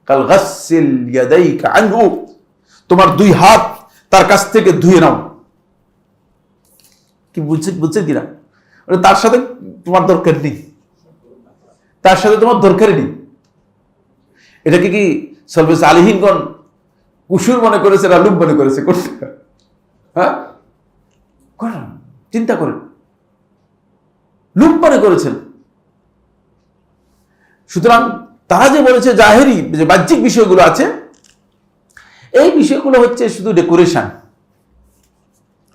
কাল গাসসিল ইয়াদাইকা আনহু, তোমার দুই হাত তার কাছ থেকে ধুয়ে নাও। কি বুঝছেন কিনা? তার সাথে তোমার দরকার নেই, তার সাথে তোমার দরকারই নেই। এটাকে কি সলবে সালিহিনগণ কুসুর মনে করেছে না লুপ মনে করেছে? কোনটা? হ্যাঁ, চিন্তা করেন, লুপ মনে করেছেন। সুতরাং তারা যে বলেছে জাহেরি, যে বাহ্যিক বিষয়গুলো আছে, এই বিষয়গুলো হচ্ছে শুধু ডেকোরেশন,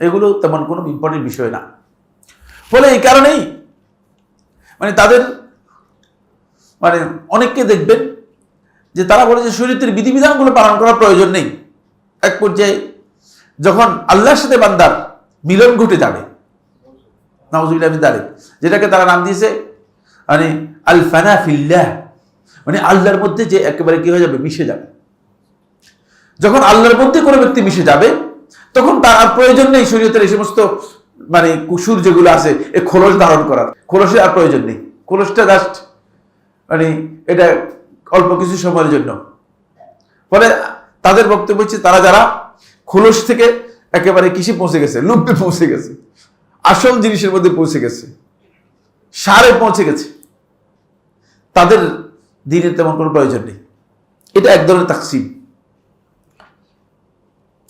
এগুলো তেমন কোনো ইম্পর্টেন্ট বিষয় না। ফলে এই কারণেই মানে তাদের মানে অনেককে দেখবেন যে তারা বলে যে শরীয়তের বিধিবিধানগুলো পালন করার প্রয়োজন নেই। এক পর্যায়ে যখন আল্লাহর সাথে বান্দার মিলন ঘটে যাবে, নাউযুবিল্লাহি মিন যালিক, যেটাকে তারা নাম দিয়েছে মানে আল ফানা ফিল্লাহ, মানে আল্লাহর মধ্যে যে একেবারে কি হয়ে যাবে, মিশে যাবে। যখন আল্লাহর মধ্যে কোনো ব্যক্তি মিশে যাবে, তখন তার আর প্রয়োজন নেই শরীয়তের এই সমস্ত মানে কুসুর যেগুলো আছে, এই খোলস ধারণ করার। খোলসের আর প্রয়োজন নেই, খোলসটা জাস্ট মানে এটা অল্প কিছু সময়ের জন্য। ফলে তাদের বক্তব্য হচ্ছে তারা যারা খোলস থেকে একেবারে কিসে পৌঁছে গেছে, লুপ্তে পৌঁছে গেছে, আসল জিনিসের মধ্যে পৌঁছে গেছে, সারে পৌঁছে গেছে, তাদের দ্বীনের তেমন কোনো প্রয়োজন নেই। এটা এক ধরনের তাকসিম,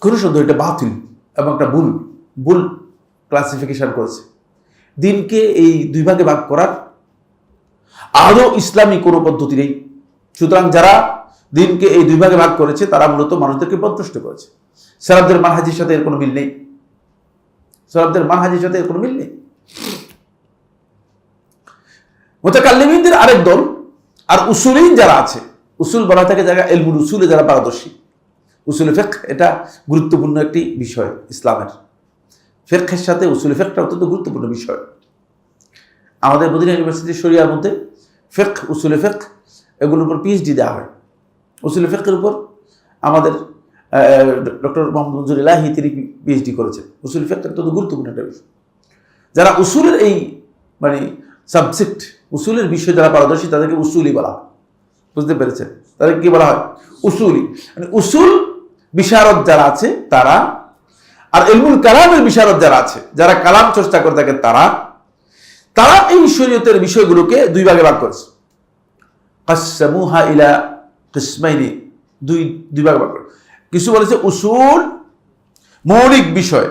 কোন সন্দেহ এটা বাতিল এবং একটা ভুল ক্লাসিফিকেশন করেছে। দিনকে এই দুই ভাগে ভাগ করার আদৌ ইসলামী কোনো পদ্ধতি নেই। সুতরাং যারা দিনকে এই দুই ভাগে ভাগ করেছে তারা মূলত মানুষদেরকে পথভ্রষ্ট করেছে। সালাফদের মানহাজের সাথে এর কোনো মিল নেই, সালাফদের মানহাজের সাথে এর কোনো মিল নেই। মুতাকাল্লিমিনদের আরেক দল, আর উসুলিন যারা আছে, উসুল বলা থাকে যারা ইলমুল উসুলে যারা পারদর্শী। উসুলে ফিকহ এটা গুরুত্বপূর্ণ একটি বিষয় ইসলামের। ফিকহের সাথে উসুলে ফিকহটা অত্যন্ত গুরুত্বপূর্ণ বিষয়। আমাদের মদিনা ইউনিভার্সিটির শরিয়ার মধ্যে ফিকহ, উসুলে ফিকহ এগুলোর উপর পিএইচডি দেওয়া হয়। উসুলে ফিকহের উপর আমাদের ডক্টর মোহাম্মদ মনজুর ইলাহি তিনি পিএইচডি করেছেন। উসুল ফিকহ অত্যন্ত গুরুত্বপূর্ণ একটা বিষয়। যারা উসুলের এই মানে সাবজেক্ট, উসুলের বিষয় যারা পারদর্শী তাদেরকে উসুলি বলা হয়। বুঝতে পেরেছেন? তাদেরকে কি বলা হয়? উসুলি। মানে উসুল বিশারদ যারা আছে তারা, আর ইলমুল কালামের বিশারদ যারা আছে, যারা কালাম চর্চা করে থাকে তারা এই শরীয়তের বিষয়গুলোকে দুই ভাগে ভাগ করেছে। কাসসামুহা ইলা কিসমাইনি, দুই ভাগে ভাগ করে। কিছু বলেছে উসুল মৌলিক বিষয়,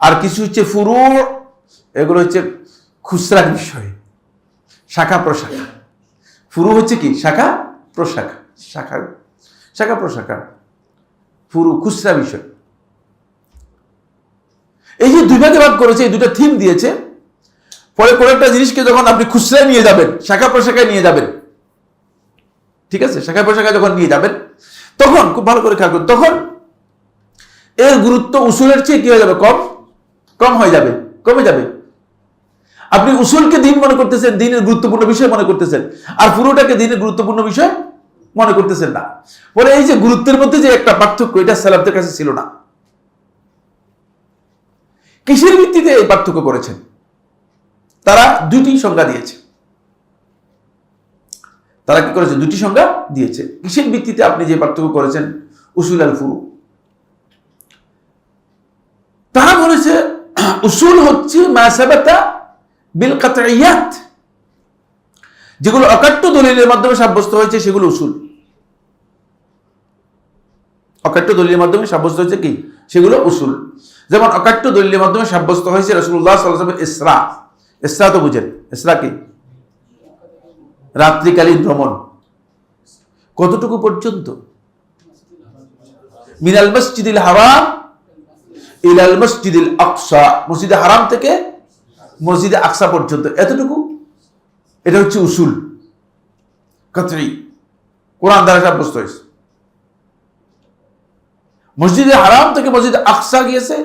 আর কিছু হচ্ছে ফুরু, এগুলো হচ্ছে খুচরা বিষয়, শাখা প্রশাখা। ফুরু হচ্ছে কি? শাখা প্রশাখা, শাখা প্রশাখা, ফুরু খুচরা বিষয়। এই যে দুই ভাগে ভাগ করেছে, এই দুটা থিম দিয়েছে। পরে কোনো একটা জিনিসকে যখন আপনি খুচরায় নিয়ে যাবেন, শাখা প্রশাখায় নিয়ে যাবেন, ঠিক আছে, শাখা প্রশাখায় যখন নিয়ে যাবেন, তখন খুব ভালো করে খেয়াল করুন, তখন এর গুরুত্ব উসুলের চেয়ে কি হয়ে যাবে? কম হয়ে যাবে, কমে যাবে। আপনি উসুলকে দিন মনে করতেছেন, দিনের গুরুত্বপূর্ণ বিষয় মনে করতেছেন, আর পুরোটাকে দিনের গুরুত্বপূর্ণ বিষয় মনে করতেছেন না। বলে এই যে গুরুত্বের মধ্যে যে একটা পার্থক্য, এটা সালাফদের কাছে ছিল না। কিসের ভিত্তিতে এই পার্থক্য করেছেন? তারা দুটি সংজ্ঞা দিয়েছে। তারা কি করেছে? দুটি সংজ্ঞা দিয়েছে। কিসের ভিত্তিতে আপনি যে পার্থক্য করেছেন উসুল আল ফুরু? তারা বলেছে উসুল হচ্ছে মা সাবাতা বিল কাতইয়াত, যেগুলো অকাট্য দলিলের মাধ্যমে সাব্যস্ত হয়েছে সেগুলো উসুল। অকাট্য দলিলের মাধ্যমে সাব্যস্ত হয়েছে কি? সেগুলো উসুল। যেমন অকাট্য দলিলের মাধ্যমে সাব্যস্ত হয়েছে রাসূলুল্লাহ সাল্লাল্লাহু আলাইহি ওয়াসাল্লামের ইসরা। ইসরা তো বুঝেন, ইসরা কি? রাত্রিকালীন ভ্রমণ। কতটুকু পর্যন্ত? মিনাল মসজিদিল হারাম ইলাল মসজিদিল আকসা, মসজিদে হারাম থেকে মসজিদে আকসা পর্যন্ত, এতটুকু। এটা হচ্ছে উসুল কাতঈ, কোরআন দ্বারা সাব্যস্ত হয়েছে। মসজিদে হারাম থেকে মসজিদে আকসা গিয়েছে,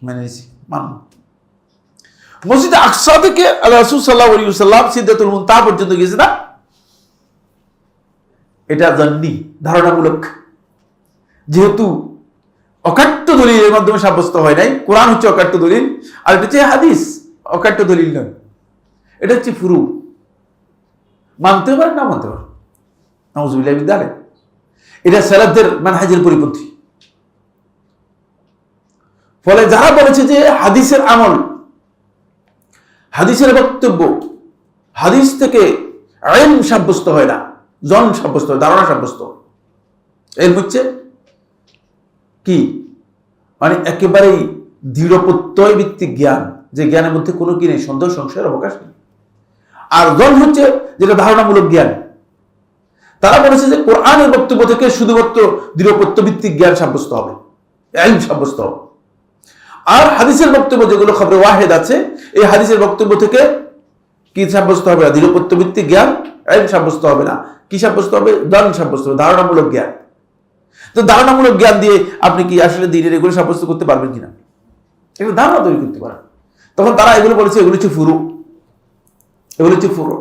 মেনে নিয়েছি, মানব। মসজিদে আকসা থেকে আল্লাহ রাসূল সাল্লাল্লাহু আলাইহি ওয়াসাল্লাম সিদরাতুল মুনতাহা পর্যন্ত গিয়েছে না, এটা জান্নি, ধারণামূলক। যেহেতু অকাট্য দলিলের মাধ্যমে সাব্যস্ত হয় নাই, কোরআন হচ্ছে অকাট্য দলিল, আর এটা হচ্ছে হাদিস অকাট্য দলিল নয়, এটা হচ্ছে ফুরু, মানতে পারে না মানতে পারে, নাউযুবিল্লাহি মিন যালিক। এটা সালাফদের মানহাজের পরিপন্থী। ফলে যারা বলেছে যে হাদিসের আমল, হাদিসের বক্তব্য, হাদিস থেকে ইলম সাব্যস্ত হয় না, জন সাব্যস্ত হয়, ধারণা সাব্যস্ত। এর হচ্ছে কি, মানে একেবারেই দৃঢ় প্রত্যয় ভিত্তিক জ্ঞান, যে জ্ঞানের মধ্যে কোনো কি নেই, সন্দেহ সংশয়ের অবকাশ নেই। আর জন হচ্ছে যেটা ধারণামূলক জ্ঞান। তারা বলেছে যে কোরআনের বক্তব্য থেকে শুধুমাত্র দৃঢ় প্রত্যয় ভিত্তিক জ্ঞান সাব্যস্ত হবে, ইলম সাব্যস্ত হবে। আর হাদিসের বক্তব্য যেগুলো খবরে ওয়াহিদ আছে, এই হাদিসের বক্তব্য থেকে কি সাব্যস্ত হবে না, দৃঢ় প্রত্যয় ভিত্তিক জ্ঞান, ইলম সাব্যস্ত হবে না। কি সাব্যস্ত হবে? জন সাব্যস্ত হবে, ধারণামূলক জ্ঞান। তো ধারণামূলক জ্ঞান দিয়ে আপনি কি আসলে দিনের এগুলো সাব্যস্ত করতে পারবেন কিনা? এগুলো ধারণা তৈরি করতে পারেন। তখন তারা এগুলো বলেছে এগুলো হচ্ছে ফুরু, এগুলো হচ্ছে ফুরু।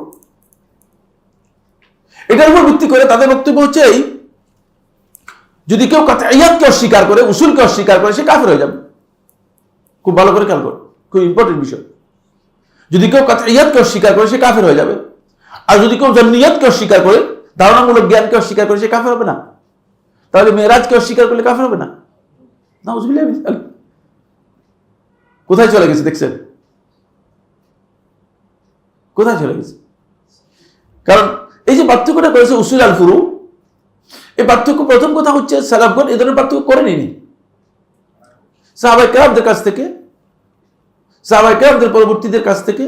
এটার উপর ভিত্তি করে তাদের বক্তব্য হচ্ছে এই, যদি কেউ কাতঈয়াতকে অস্বীকার করে, উসুলকে অস্বীকার করে, সে কাফের হয়ে যাবে। খুব ভালো করে খেয়াল করো, খুব ইম্পর্টেন্ট বিষয়। যদি কেউ কাতঈয়াতকে অস্বীকার করে, সে কাফের হয়ে যাবে। আর যদি কেউ জন্নিয়াতকে অস্বীকার করে, ধারণামূলক জ্ঞানকে অস্বীকার করে, সে কাফের হবে না। তাহলে মেরাজকে অস্বীকার করলে কাফের হবে না? নাউযুবিল্লাহি মিন যালিক। কোথায় চলে গেছে দেখছেন? কোথায় চলে গেছে? কারণ এই যে পার্থক্যটা করেছে উসুল আল ফুরু, এই পার্থক্য প্রথম কথা হচ্ছে সালাফগণ এই ধরনের পার্থক্য করেনি। সাহাবায়ে কেরামদের কাছ থেকে, সাহাবায়ে কেরামদের পরবর্তীদের কাছ থেকে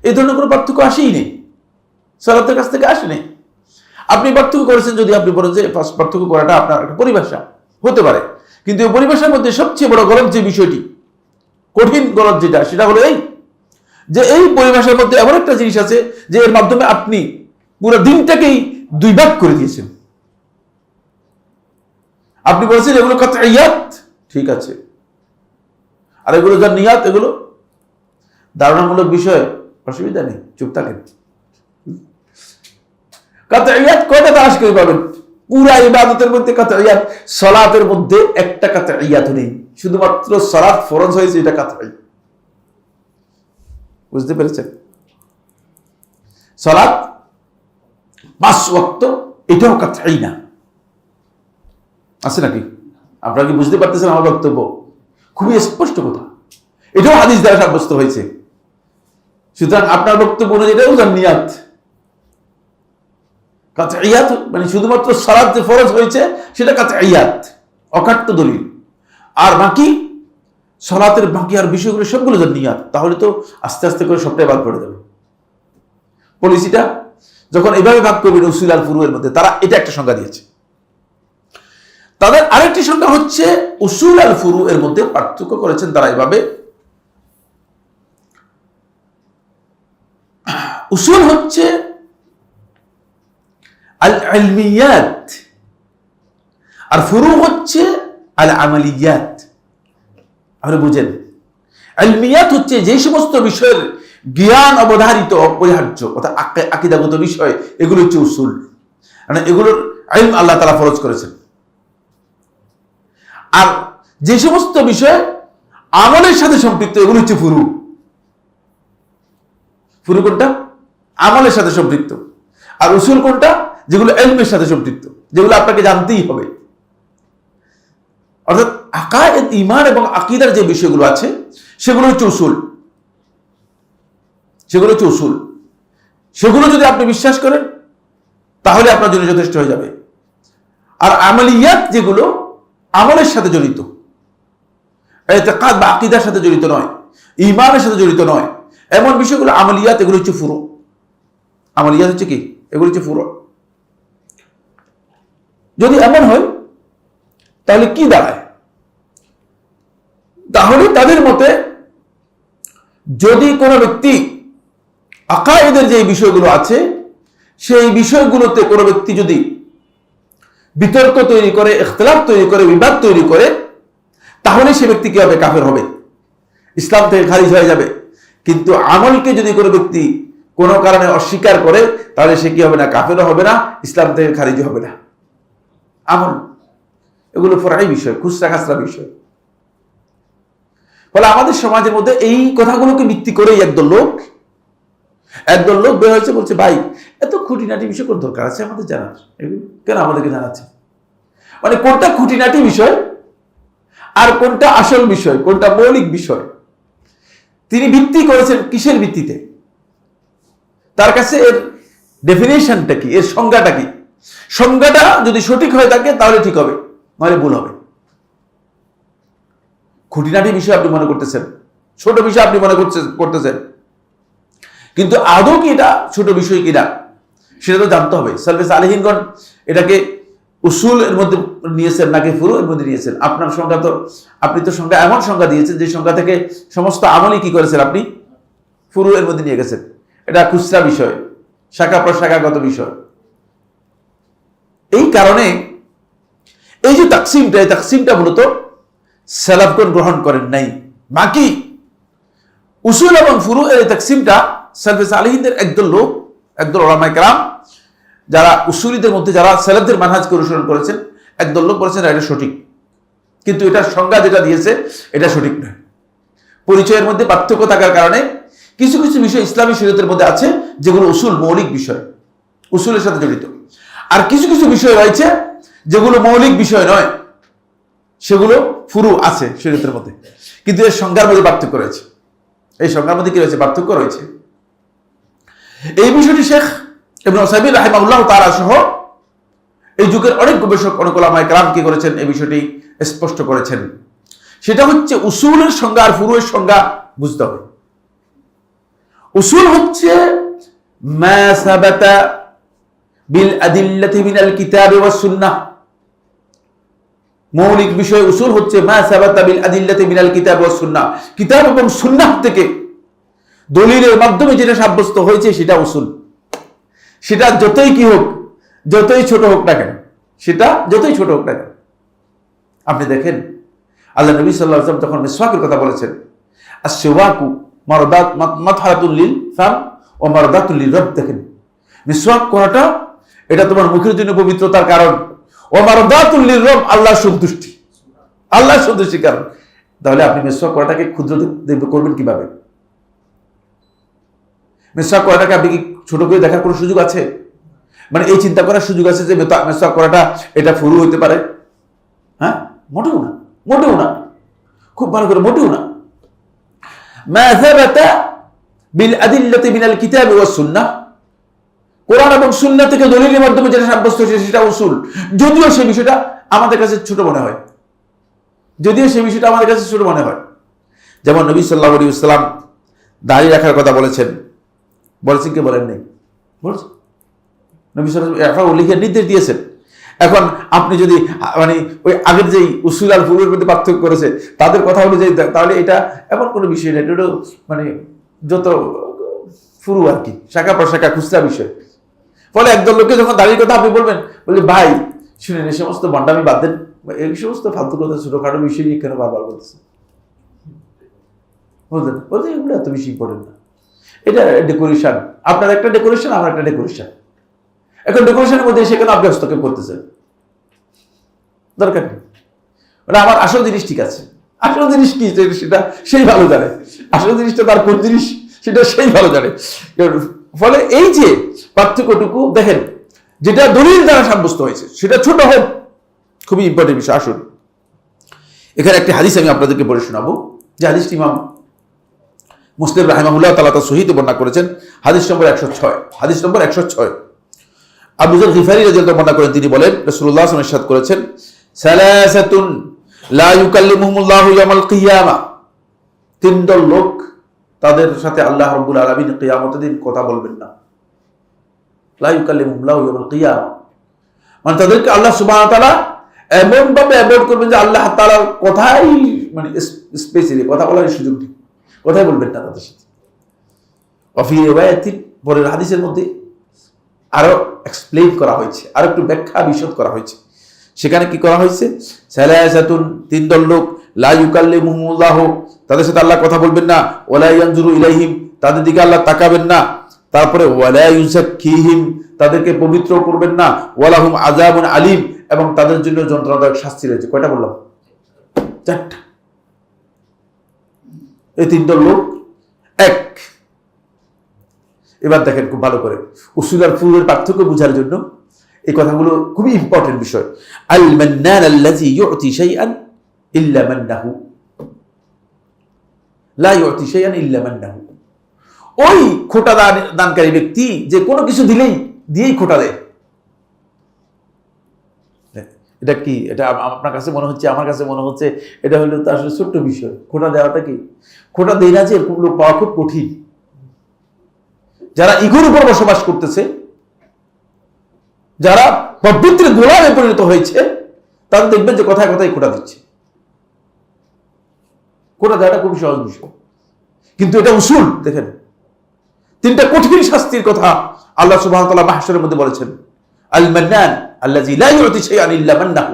এই ধরনের কোনো পার্থক্য আসেই নেই, সালাফদের কাছ থেকে আসেনি। আপনি পার্থক্য করেছেন, যদি আপনি বলেন যে পার্থক্য করাটা আপনার একটা পরিভাষা হতে পারে, কিন্তু এই পরিভাষার মধ্যে সবচেয়ে বড় গলদ যে বিষয়টি, কঠিন গলদ যেটা, সেটা হলো এই যে এই পরিভাষার মধ্যে এমন একটা জিনিস আছে যে এর মাধ্যমে আপনি পুরো দিনটাকেই দুই ভাগ করে দিয়েছেন। আপনি বলছেন এগুলো কাতঈয়াত, ঠিক আছে, আর এগুলো জান্নিয়াত, এগুলো ধারণামূলক বিষয়, অসুবিধা নেই, চুপ থাকেন। কাতঈয়াত কয়টা তালাশ করে পাবেন? পুরা ইবাদতের মধ্যে কাতঈয়াত, সালাতের মধ্যে একটা কাতঈয়াত নেই, শুধুমাত্র সালাত ফরজ হয়েছে, এটা কাতঈ। বুঝতে পেরেছেন? সালাত 5 ওয়াক্ত, এটাও কাতঈ না, আছে নাকি? আপনারা কি বুঝতে পারতেছেন আমার বক্তব্য? খুবই স্পষ্ট কথা, এটাও হাদিস দ্বারা সাব্যস্ত হয়েছে। সুতরাং আপনার বক্তব্য অনুযায়ী এটাও জান্নিয়াত, কাতঈয়াত, মানে শুধুমাত্র সালাত যে ফরজ হয়েছে সেটা কাতঈয়াত, অকাট্য দলিল। আর বাকি সালাতের বাকি আর বিষয়গুলো সবগুলো জান্নিয়াত। তাহলে তো আস্তে আস্তে করে সবটাই বাদ পড়ে যাবে। পলিসিটা যখন এভাবে ভাগ করবেন উসুল আল ফুরু এর মধ্যে, তারা এটা একটা সংজ্ঞা দিয়েছে। তাদের আরেকটি সংজ্ঞা হচ্ছে উসুল আল ফুরু এর মধ্যে পার্থক্য করেছেন তারা এভাবে, উসুল হচ্ছে আল ইলমিয়াত, আর ফুরু হচ্ছে আল আমালিয়াত। আপনি বুঝেন, ইলমিয়াত হচ্ছে যে সমস্ত বিষয়ের জ্ঞান অবধারিত, অপরিহার্য, অর্থাৎ আকীদাগত বিষয়, এগুলো হচ্ছে উসুল, মানে এগুলোর ইলম আল্লাহ তাআলা ফরজ করেছেন। আর যে সমস্ত বিষয় আমলের সাথে সম্পৃক্ত, এগুলো হচ্ছে ফুরু। ফুরু কোনটা? আমলের সাথে সম্পৃক্ত। আর উসুল কোনটা? যেগুলো ইলমের সাথে সম্পৃক্ত, যেগুলো আপনাকে জানতেই হবে। অর্থাৎ আকায়েদ, ঈমান এবং আকীদার যে বিষয়গুলো আছে সেগুলো হচ্ছে উসুল, সেগুলো হচ্ছে উসুল। সেগুলো যদি আপনি বিশ্বাস করেন তাহলে আপনার জন্য যথেষ্ট হয়ে যাবে। আর আমালিয়াত যেগুলো আমলের সাথে জড়িত, ইতিকাদ বা আকীদার সাথে জড়িত নয়, ঈমানের সাথে জড়িত নয়, এমন বিষয়গুলো আমালিয়াত, এগুলো হচ্ছে ফুরু। আমালিয়াত হচ্ছে কি? এগুলো হচ্ছে ফুরু। যদি এমন হয় তাহলে কি দাঁড়ায়? তাহলে তাদের মতে যদি কোনো ব্যক্তি আকায়েদের যে বিষয়গুলো আছে সেই বিষয়গুলোতে কোনো ব্যক্তি যদি বিতর্ক তৈরি করে, ইখতিলাফ তৈরি করে, বিবাদ তৈরি করে, তাহলে সে ব্যক্তি কি হবে? কাফের হবে, ইসলাম থেকে খারিজ হয়ে যাবে। কিন্তু আমলকে যদি কোনো ব্যক্তি কোনো কারণে অস্বীকার করে, তাহলে সে কি হবে না? কাফেরও হবে না, ইসলাম থেকে খারিজ হবে না। আমল এগুলো ফরআই বিষয়, খুচরা খাসরা বিষয়। ফলে আমাদের সমাজের মধ্যে এই কথাগুলোকে ভিত্তি করেই একদল লোক বের হয়েছে, বলছে ভাই এত খুঁটিনাটি বিষয় কোন দরকার আছে আমাদের জানার, কেন আমাদেরকে জানাচ্ছে? মানে কোনটা খুঁটিনাটি বিষয় আর কোনটা আসল বিষয়, কোনটা মৌলিক বিষয়, তিনি ভিত্তি করেছেন কিসের ভিত্তিতে? তার কাছে এর ডেফিনেশনটা কি, এর সংজ্ঞাটা কি? সংজ্ঞাটা যদি সঠিক হয়ে থাকে তাহলে ঠিক হবে, নাহলে ভুল হবে। খুঁটিনাটি বিষয় আপনি মনে করতেছেন, ছোট বিষয় আপনি মনে করতেছেন, কিন্তু আদৌ কি এটা ছোট বিষয় কিনা সেটা তো জানতে হবে। সালফে সালেহিনগণ এটাকে উসুল এর মধ্যে নিয়েছেন নাকি ফুরু এর মধ্যে নিয়েছেন? আপনি তো সংজ্ঞা এমন সংজ্ঞা দিয়েছেন যে সংজ্ঞা থেকে সমস্ত আমলই কি করেছেন? আপনি ফুরু এর মধ্যে নিয়ে গেছেন। এটা খুচরা বিষয়, শাখা প্রশাখাগত বিষয়। এই কারণে এই যে তাকসিমটা মূলত সালাফগণ গ্রহণ করেন নাই। বাকি উসুল এবং ফুরু এর তাকসিমটা সালফে সালেহিনদের একদল উলামায়ে কেরাম, যারা উসুলিদের মধ্যে যারা সালাফদের মানহাজকে অনুসরণ করেছেন, একদল লোক বলেছেন এটা সঠিক, কিন্তু এটার সংজ্ঞা যেটা দিয়েছে এটা সঠিক নয়। পরিচয়ের মধ্যে পার্থক্য থাকার কারণে কিছু কিছু বিষয় ইসলামী শরীয়তের মধ্যে আছে যেগুলো উসুল, মৌলিক বিষয়, উসুলের সাথে জড়িত। আর কিছু কিছু বিষয় রয়েছে যেগুলো মৌলিক বিষয় নয়, সেগুলো ফুরু আছে শরীয়তের মধ্যে, কিন্তু এর সংজ্ঞার মধ্যে পার্থক্য রয়েছে। এই সংজ্ঞার মধ্যে কি রয়েছে? পার্থক্য রয়েছে। এই বিষয়টি শেখ ইবনে উসাইমিন রাহিমাহুল্লাহ তাআলা সহ এই যুগের অনেক গবেষক, অনেক উলামায়ে কেরাম কি করেছেন? এই বিষয়টি স্পষ্ট করেছেন। সেটা হচ্ছে উসুলের সংজ্ঞা আর ফুরুয়ের সংজ্ঞা বুঝতে হবে। উসুল হচ্ছে মা সাবাতা বিল আদিল্লাতি মিনাল কিতাবি ওয়াস সুন্নাহ। মৌলিক বিষয় উসুল হচ্ছে মা সাবাতা বিল আদিল্লাতি মিনাল কিতাবি ওয়াস সুন্নাহ, কিতাব এবং সুন্নাহ থেকে দলিলের মাধ্যমে যেটা সাব্যস্ত হয়েছে সেটা উসুল। সেটা যতই কি হোক, যতই ছোট হোক না কেন, সেটা যতই ছোট হোক না কেন। আপনি দেখেন আল্লাহ নবী সাল্লাল্লাহু আলাইহি ওয়াসাল্লাম যখন মিসওয়াকের কথা বলেছেন, আস-সিওয়াকু মাতহারাতুল লিল ফাম ওয়া মারদাতুল লির-রব, দেখেন মিসওয়াক করাটা এটা তোমার মুখের জন্য পবিত্রতার কারণ, ওয়া মারদাতুল লির-রব, আল্লাহর সন্তুষ্টির কারণ। তাহলে আপনি মিসওয়াক করাটাকে ক্ষুদ্র করবেন কিভাবে? মিসওয়াক করাটাকে আপনি কি ছোট করে দেখার কোনো সুযোগ আছে? মানে এই চিন্তা করার সুযোগ আছে যে মিসওয়াক করাটা এটা ফুরু হতে পারে? হ্যাঁ, মোটেও না, খুব ভালো করে, মোটেও না। মা সাবাতা বিল আদিল্লাতি মিনাল কিতাবি ওয়াস সুন্নাহ, কোরআন এবং সুন্নাহ থেকে দলিলের মাধ্যমে যেটা সাব্যস্ত হয়েছে সেটা উসুল। যদিও সেই বিষয়টা আমাদের কাছে ছোট মনে হয়, যেমন নবী সাল্লাল্লাহু আলাইহি ওয়াসাল্লাম দাড়ি রাখার কথা বলেছেন কি বলেন নাই? বলছেন। নবী সাল্লাল্লাহু আলাইহি ওয়াসাল্লাম লিখে নির্দেশ দিয়েছেন। এখন আপনি যদি মানে ওই আগের যেই উসুল আর ফুরুর মধ্যে পার্থক্য করেছে তাদের কথা অনুযায়ী, তাহলে এটা এমন কোনো বিষয় না, এটা মানে যত ফুরু আর কি, শাখা প্রশাখা, খুচরা বিষয়। ফলে একদল লোককে যখন দাঁড়িয়ে কথা আপনি বলবেন, বলে ভাই শুনেন এই সমস্ত বান্ডামি বাদ দেন, এই সমস্ত ফালতু কথা ছোটখাটো বিষয় নিয়ে কেন বারবার বলতেছে, বুঝলেন? বলতে এগুলো এত বেশি ইম্পর্টেন্ট না, এটা ডেকোরেশন, আপনার একটা ডেকোরেশন, আমার একটা ডেকোরেশন। এখন ডেকোরেশনের মধ্যে সেখানে আপনি হস্তক্ষেপ করতেছেন, দরকার নেই। মানে আমার আসল জিনিস ঠিক আছে, আসল জিনিস কি সেটা সেই ভালো জানে, আসল জিনিসটা তার কোন জিনিস সেটা সেই ভালো জানে। ফলে এই যে পার্থক্যটুকু দেখেন, যেটা দলিল দ্বারা সাব্যস্ত হয়েছে সেটা ছোট হোক, খুবই ইম্পর্টেন্ট বিষয়। আসুন এখানে একটি হাদিস আমি আপনাদেরকে পড়ে শোনাবো, যে হাদিসটি ইমাম মুসলিম রাহিমাহুল্লাহ তাআলা তার সহিহে বর্ণনা করেছেন। হাদিস নম্বর 106। আবু যর গিফারি রাদিয়াল্লাহু বর্ণনা করেন, তিনি বলেন রাসূলুল্লাহ সাল্লাল্লাহু আলাইহি ওয়াসাল্লাম ইরশাদ করেছেন, সালাসাতুন লা ইউকাল্লিমুহুমুল্লাহু ইয়াওমাল কিয়ামা, তিন দল লোক তাদের সাথে আল্লাহ রাব্বুল আলামিন কিয়ামতের দিন কথা বলবেন না। লা ইউকাল্লিমুহুমুল্লাহু ইয়াওমাল কিয়ামা মানে তাদেরকে আল্লাহ সুবহানাহু ওয়া তাআলা এমন ভাবে অ্যাভয়েড করবেন যে আল্লাহ তাআলার কথাই মানে স্পেশালি কথা বলার সুযোগ নেই, কথাই বলবেন না তাদের সাথে। ওয়াফি রিওয়ায়াতিন, পরের হাদিসের মধ্যে আরো এক্সপ্লেইন করা হয়েছে, আরো একটু ব্যাখ্যা বিশদ করা হয়েছে সেখানে কি করা হয়েছে? সালাসাতুন, 3 দল লোক, লা ইউকাল্লিমুহুমুল্লাহ, তাদের সাথে আল্লাহ কথা বলবেন না, ওয়ালা ইয়ানজুরু ইলাইহিম, তাদের দিকে আল্লাহ তাকাবেন না, তারপরে ওয়ালা ইউযাক্কিহিম, তাদেরকে পবিত্র করবেন না, ওয়ালাহুম আযাবুন আলীম, এবং তাদের জন্য যন্ত্রণাদায়ক শাস্তি রয়েছে। কয়টা বললাম? 4টা। এই 3 দল লোক এক। এবার দেখেন খুব ভালো করে উসুল আর ফুরুর পার্থক্য বোঝার জন্য এই কথাগুলো খুবই ইম্পর্টেন্ট বিষয়। আল মান্নান আল্লাযী ইউতি শাইআন ইল্লা মান্নাহু, লা ইউতি শাইআন ইল্লা মান্নাহু। ওই খোটা দানকারী ব্যক্তি যে কোনো কিছু দিয়েই খোটা দেয়। এটা কি? এটা আপনার কাছে মনে হচ্ছে, আমার কাছে মনে হচ্ছে এটা হলো তো আসলে ছোট্ট বিষয়। খোটা দেওয়াটা কি? খোটা দেয় না যে এরকম লোক পাওয়া খুব কঠিন। যারা ইগোর উপর বসবাস করতেছে, যারা প্রবৃত্তির গোলামে পরিণত হয়েছে, তারা দেখবেন যে কথায় কথায় খোটা দিচ্ছে। খোটা দেওয়াটা খুবই সহজ বিষয়, কিন্তু এটা উসুল। দেখেন 3টা কঠিন শাস্তির কথা আল্লাহ সুবহানাহু ওয়া তাআলা মাহশরের মধ্যে বলেছেন। আল মান্নান আল্লাযী লা ইউতি শাইআন ইল্লা মান্নাহু,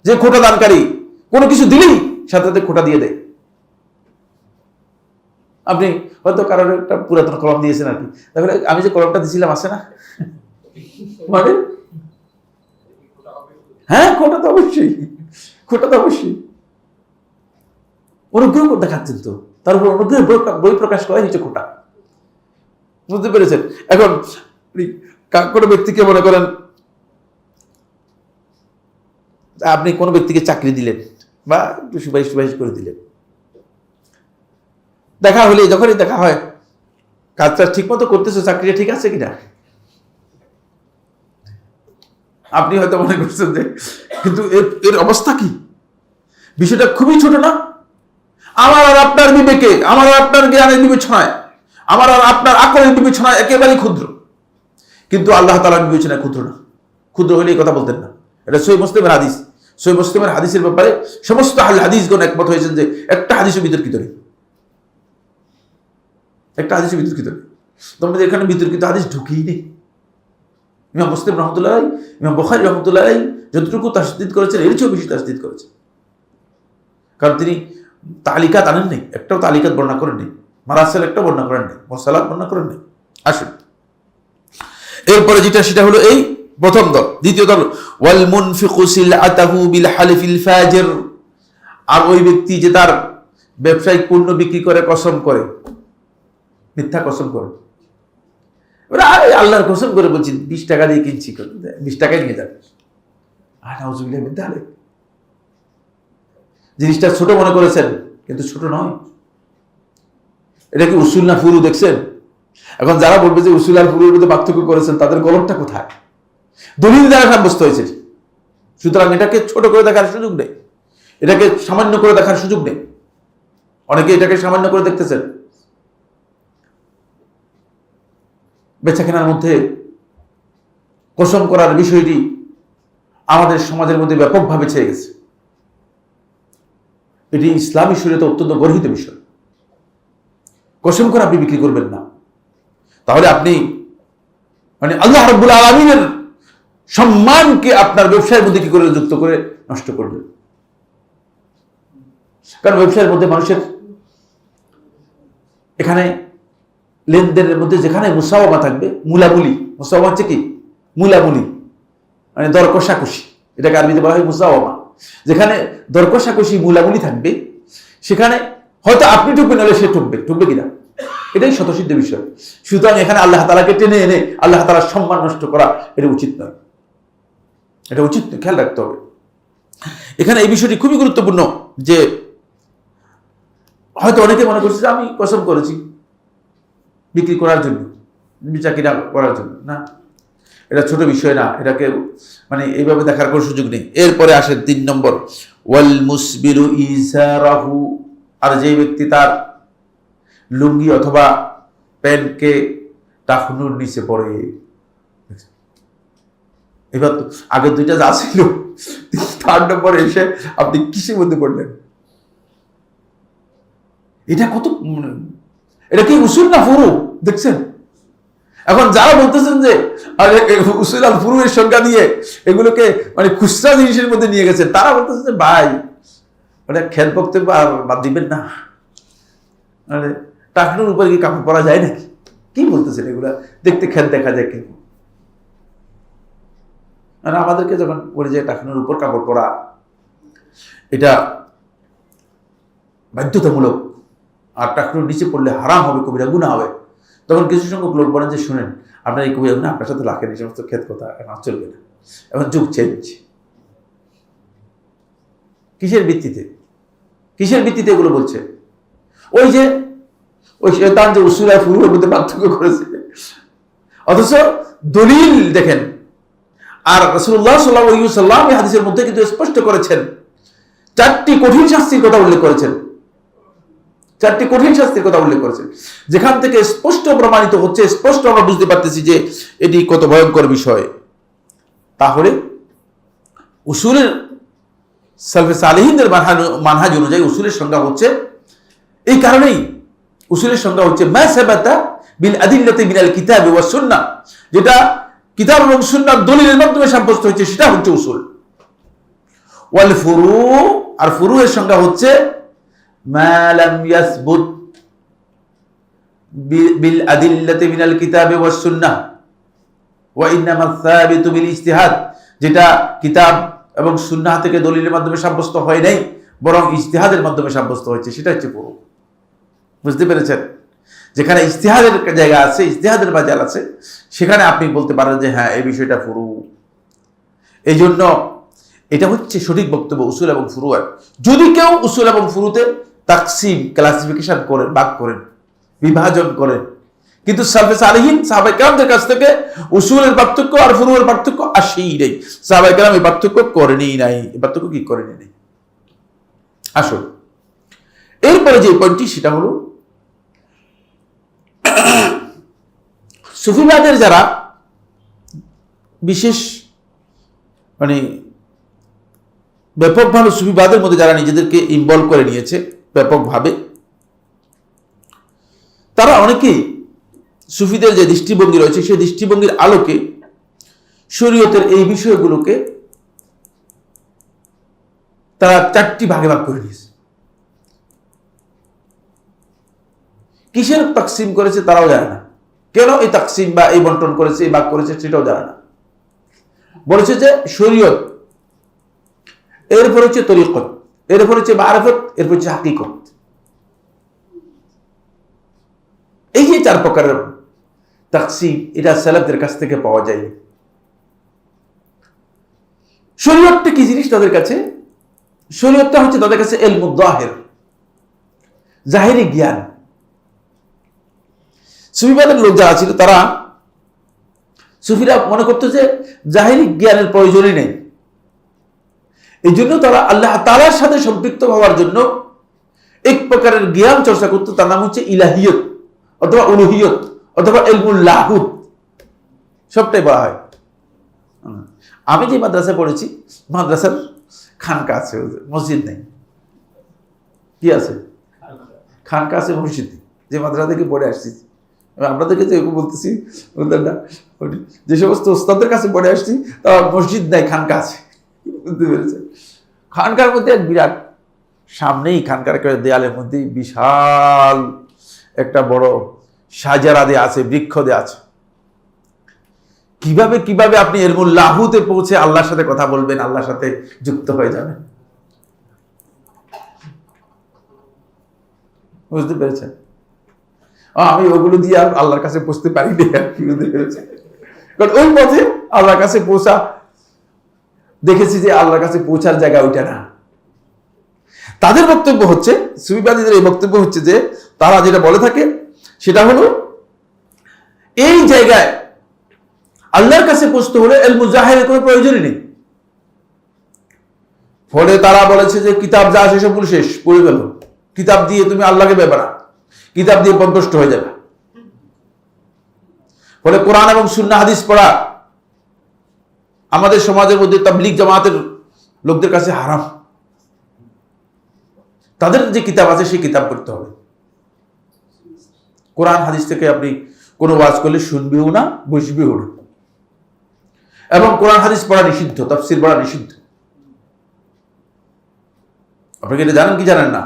যে খোটা দানকারী কোনো কিছু দিলেই সাথে সাথে খোটা দিয়ে দেয়। আপনি হয়তো কারোর একটা পুরাতন কলম দিয়েছেন আর কি, তাহলে আমি যে কলমটা দিয়েছিলাম আছে না, মানে হ্যাঁ, খোটা তো অবশ্যই, খোটা তো অবশ্যই। অনুগ্রহ দেখাচ্ছেন তো, তার উপর অনুগ্রহ বই প্রকাশ করাই হচ্ছে খোটা। বুঝতে পেরেছেন? এখন কোনো ব্যক্তিকে মনে করেন, আপনি কোনো ব্যক্তিকে চাকরি দিলেন বা একটু সুপারিশ করে দিলেন, দেখা হলে যখনই দেখা হয় কাজটা ঠিক মতো করতেছে, চাকরিটা ঠিক আছে কিনা, আপনি হয়তো মনে করছেন যে, কিন্তু এর অবস্থা কি? বিষয়টা খুবই ছোট না? আমার আর আপনার বিবেকে, আমার আর আপনার জ্ঞানের বিবেচনায়, আমার আর আপনার আকলের বিবেচনায় একেবারেই ক্ষুদ্র, কিন্তু আল্লাহ তাআলার বিবেচনায় ক্ষুদ্র না। ক্ষুদ্র হলে এই কথা বলতেন না। এটা সহিহ মুসলিমের হাদিস। সহিহ মুসলিমের হাদিসের ব্যাপারে সমস্ত আহলে হাদিসগণ একমত হয়েছেন যে একটা হাদিসও বিতর্কিত নেই, একটা হাদিসও বিতর্কিত নেই। তোমাদের এখানে বিতর্কিত হাদিস ঢুকেই নেই। ইমাম মুসলিম রহমতুল্লাহ আলাইহি, ইমাম বুখারী রহমতুল্লাহ আলাইহি যতটুকু তাসদীদ করেছেন এর চেয়েও বেশি তাসদীদ করেছেন, কারণ তিনি তালিকাত আনেন নেই, একটাও তালিকাত বর্ণনা করেন নেই, মারাসেল একটাও বর্ণনা করেন নেই, মুরসালাত বর্ণনা করেন নেই। আসুন এরপরে যেটা, সেটা হলো এই প্রথম দল। দ্বিতীয় দল, ওয়াল মুনফিকু সিলআতাহু বিল হালিফিল ফাজির, আর ওই ব্যক্তি যে তার ব্যবসায়িক পণ্য বিক্রি করে কসম করে, মিথ্যা কসম করে, আল্লাহর কসম করে বলছি 20 টাকা দিয়ে কিনছি, 20 টাকায় নিয়ে যাবে। নাউযুবিল্লাহ মিন যালিক। জিনিসটা ছোট মনে করেছেন, কিন্তু ছোট নয়। এটা কি উসুল না ফুরু দেখছেন? এখন যারা বলবে যে উসুল আর ফুরুর মধ্যে পার্থক্য করেছেন, তাদের গলতটা কোথায়? দলিল দ্বারা সাব্যস্ত হয়েছে। সুতরাং এটাকে ছোট করে দেখার সুযোগ নেই, এটাকে সামান্য করে দেখার সুযোগ নেই। অনেকে এটাকে সামান্য করে দেখতেছেন। বেচা কেনার মধ্যে কসম করার বিষয়টি আমাদের সমাজের মধ্যে ব্যাপকভাবে ছেয়ে গেছে। এটি ইসলামী শরীয়তে অত্যন্ত গর্হিত বিষয়। কসম করে আপনি বিক্রি করবেন না, তাহলে আপনি মানে আল্লাহ রাব্বুল আলামিনের সম্মানকে আপনার ব্যবসায়ের মধ্যে কি করে যুক্ত করে নষ্ট করবেন। কারণ ব্যবসায়ের মধ্যে মানুষের এখানে লেনদেনের মধ্যে যেখানে মুসাওয়ামা থাকবে, মুলামুলি, মুসাওয়ামা হচ্ছে কি? মুলামুলি মানে দর কষাকষি, এটাকে আরবিতে বলা হয় মুসাওয়ামা। যেখানে দর কষাকষি মুলামুলি থাকবে, সেখানে হয়তো আপনি ঠকবেন, নাহলে সে ঠকবে কিনা, এটাই স্বতঃসিদ্ধ বিষয়। সুতরাং এখানে আল্লাহ তাআলাকে টেনে এনে আল্লাহ তাআলার সম্মান নষ্ট করা এটা উচিত নয়, এটা উচিত নয়, খেয়াল রাখতে হবে। এখানে এই বিষয়টি খুবই গুরুত্বপূর্ণ যে হয়তো অনেকে মনে করছে যে আমি কসম করেছি বিক্রি করার জন্য, চাকরিটা করার জন্য। না, এটা ছোট বিষয় না, এটাকে মানে এইভাবে দেখার কোনো সুযোগ নেই। এরপরে আসেন 3 নম্বর, ওয়াল মুসবিলু ইজারাহু, আর যে ব্যক্তি তার লুঙ্গি অথবা প্যান্টকে টাকনুর নিচে পড়ে। এবার তো আগে 2টা যা ছিল, 3 নম্বরে এসে আপনি কিসের মধ্যে পড়লেন? এটা কত, এটা কি উসুল না ফুরু দেখছেন? এখন যারা বলতেছেন যে উসুল আল ফুরুয়ের সংজ্ঞা দিয়ে এগুলোকে মানে খুচরা জিনিসের মধ্যে নিয়ে গেছে, তারা বলতেছে যে ভাই ওটা খেল বক্তব্য আর বাদ দিবেন না, মানে টাকনুর উপরে কি কাপড় পরা যায় নাকি? কি বলতেছেন এগুলা? দেখতে খেল দেখা যায় কিন্তু মানে আমাদেরকে যখন বলে যে টাকনুর উপর কাপড় পরা এটা বাধ্যতামূলক আর টাকনুর নিচে পড়লে হারাম হবে, কবিরা গুনাহ হবে, তখন কিছু সংখ্যক লোক বলেন যে শুনেন আপনার এই কবিরা গুনাহ আপনার সাথে লাখেন, এই সমস্ত ক্ষেত কথা এখন চলবে না, এখন যুগ চেঞ্জ। কিসের ভিত্তিতে এগুলো বলছে? ওই শয়তান যে উসুল আর ফুরুর মধ্যে পার্থক্য করেছে, অথচ দলিল দেখেন। আর রাসূলুল্লাহ সাল্লাল্লাহু আলাইহি ওয়াসাল্লাম এই হাদিসের মধ্যে কিন্তু স্পষ্ট করেছেন, 4টি কঠিন শাস্তির কথা উল্লেখ করেছেন, 4টি কঠিন শাস্তির কথা উল্লেখ করেছেন, যেখান থেকে স্পষ্ট প্রমাণিত হচ্ছে, স্পষ্ট আমরা বুঝতে পারতেছি যে এটি কত ভয়ঙ্কর বিষয়। তাহলে উসুলের সালফে সালেহিনদের মানহাজ অনুযায়ী উসুলের সংজ্ঞা হচ্ছে, এই কারণেই উসুলের সংজ্ঞা হচ্ছে মা সাবাতা বিল আদিল্লাতি মিনাল কিতাব ওয়া সুন্নাহ, যেটা কিতাব এবং সুন্নাহর দলিলের মাধ্যমে সাব্যস্ত হয়েছে সেটা হচ্ছে উসুল। ওয়াল ফুরু, আর ফুরুয়ের সংজ্ঞা হচ্ছে মা লাম ইয়াসবুত বিল আদিল্লাতি মিনাল কিতাব ওয়া সুন্নাহ ওয়া ইন্নামা সাবিতু বিল ইজতিহাদ, যেটা কিতাব এবং সুন্নাহ থেকে দলিলের মাধ্যমে সাব্যস্ত হয় নাই, বরং ইজতিহাদের মাধ্যমে সাব্যস্ত হয়েছে, সেটা হচ্ছে ফুরু। বুঝতে পেরেছেন? যেখানে ইজতিহাদের জায়গা আছে, ইজতিহাদের বাজার আছে, সেখানে আপনি বলতে পারেন যে হ্যাঁ এই বিষয়টা ফুরু। এই জন্য এটা হচ্ছে সঠিক বক্তব্য উসুল এবং ফুরুয়ের। যদি কেউ উসুল এবং ফুরুতে তাকসিম ক্লাসিফিকেশন করেন, ভাগ করেন, বিভাজন করেন, কিন্তু সালফে সালেহিন সাহাবায়ে কেরামদের কাছ থেকে উসুলের পার্থক্য আর ফুরুয়ের পার্থক্য আসেই নেই। সাহাবায়ে কেরাম এই পার্থক্য করেনই নাই। এই পার্থক্য কি করেনি নাই? আসল এরপরে যে পয়েন্টটি সেটা হলো সুফিবাদের যারা বিশেষ মানে ব্যাপকভাবে সুফিবাদের মধ্যে যারা নিজেদেরকে ইনভলভ করে নিয়েছে ব্যাপকভাবে, তারা অনেকেই সুফিদের যে দৃষ্টিভঙ্গি রয়েছে সেই দৃষ্টিভঙ্গির আলোকে শরীয়তের এই বিষয়গুলোকে তারা 4টি ভাগে ভাগ করে নিয়েছে। কিসের তাকসিম করেছে তারাও জানে না, কেন এই তাকসিম বা এই বন্টন করেছে, এই ভাগ করেছে সেটাও জানে না। বলেছে যে শরীয়ত, এরপর হচ্ছে তরিকত, এরপর হচ্ছে মারিফত, এরপর হচ্ছে হাকিকত। এই যে 4 প্রকারের তাকসিম, এটা সালাফদের কাছ থেকে পাওয়া যায়। শরীয়তটা কি জিনিস তাদের কাছে? শরীয়তটা হচ্ছে তাদের কাছে ইলমুদ যাহির, জাহিরি জ্ঞান। সুফিবাদের লোক যারা ছিল তারা, সুফিরা মনে করতো যে জাহিরি জ্ঞানের প্রয়োজনই নেই। এই জন্য তারা আল্লাহ তাআলার সাথে সম্পৃক্ত হওয়ার জন্য এক প্রকারের জ্ঞান চর্চা করতো, তার নাম হচ্ছে ইলাহিয়ত অথবা উলুহিয়ত অথবা ইলমুল লাহুত, সবটাই বলা হয়। আমি যে মাদ্রাসায় পড়েছি, মাদ্রাসার খানকা আছে, মসজিদ নেই। কি আছে? খানকা আছে, মসজিদ নেই। যে মাদ্রাসা থেকে পড়ে আসছি, আপনাদেরকে যে বলতেছি যে সমস্ত ওস্তাদের কাছে পড়ে আসছি, তা মসজিদ নাই, খানকা আছে। বুঝতে পেরেছেন? খানকার মধ্যে এক বিরাট, সামনেই খানকার দেয়ালের মধ্যে বিশাল একটা বড় সাজারা দেয়া আছে, বৃক্ষ দেয়া আছে। কিভাবে আপনি ইলমুল লাহুতে পৌঁছে আল্লাহর সাথে কথা বলবেন, আল্লাহর সাথে যুক্ত হয়ে যাবেন? বুঝতে পেরেছেন? আমি ওগুলো দিয়ে আর আল্লাহর কাছে পৌঁছতে পারি না। বুঝতে পেরেছেন? কারণ ওই পথে আল্লাহর কাছে পৌঁছা দেখেছি যে আল্লাহর কাছে পৌঁছার জায়গা ওইটা না। তাদের বক্তব্য হচ্ছে, সুফিবাদীদের এই বক্তব্য হচ্ছে যে তারা যেটা বলে থাকে সেটা হলো এই জায়গায় আল্লাহর কাছে পৌঁছতে হলে ইলমুল জাহিরের কোনো প্রয়োজনই নেই। ফলে তারা বলেছে যে কিতাব যা আছে সবগুলো শেষ, পড়ে গেল, কিতাব দিয়ে তুমি আল্লাহকে পেবে না, কিতাব দিয়ে পদভ্রষ্ট হয়ে যাবে। ফলে কোরআন এবং সুন্নাহ হাদিস পড়া আমাদের সমাজের মধ্যে তাবলীগ জামাতের লোকদের কাছে হারাম। তাদের যে কিতাব আছে সেই কিতাব পড়তে হবে। কোরআন হাদিস থেকে আপনি কোনো ওয়াজ করলে শুনবিও না, বুঝবিও না। এবং কোরআন হাদিস পড়া নিষিদ্ধ, তাফসীর পড়া নিষিদ্ধ। আপনি কি এটা জানেন কি জানেন না?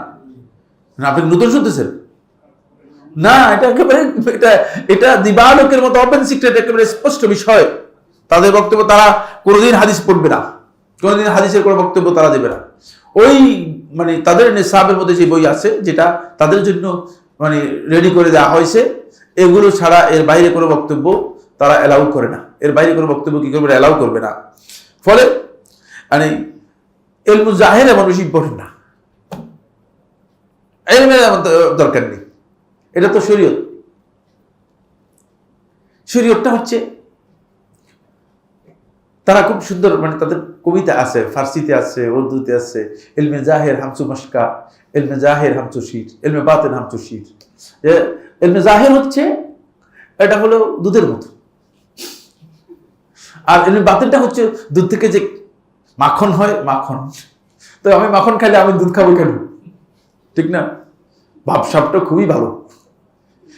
আপনি নতুন শুনতেছেন না? এটা একেবারে এটা দিবালোকের মতো ওপেন সিক্রেট, একেবারে স্পষ্ট বিষয়। তাদের বক্তব্য, তারা কোনোদিন হাদিস পড়বে না, কোনোদিন হাদিসের কোনো বক্তব্য তারা দেবে না। ওই মানে তাদের নিসাবের মধ্যে যে বই আছে, যেটা তাদের জন্য মানে রেডি করে দেওয়া হয়েছে, এগুলো ছাড়া এর বাইরে কোনো বক্তব্য তারা অ্যালাউ করে না। এর বাইরে কোনো বক্তব্য কি করবে? অ্যালাউ করবে না। ফলে মানে ইলমু জাহির এমন বেশি ইম্পর্টেন্ট না, ইলমের দরকার নেই। এটা তো শরীয়ত। শরীয়তটা হচ্ছে, তারা খুব সুন্দর, মানে তাদের কবিতা আছে, ফার্সিতে আছে, উর্দুতে আছে, ইলমে জাহির হামসু মশকা, ইলমে জাহির হামসু শির, ইলমে বাতিন হামসু শির। ইলমে জাহির হচ্ছে, এটা হলো দুধের মতো, আর ইলমে বাতিনটা হচ্ছে দুধ থেকে যে মাখন হয়, মাখন। তো আমি মাখন খাইলে আমি দুধ খাবো কেন? ঠিক না? ভাবসাবটা খুবই ভালো।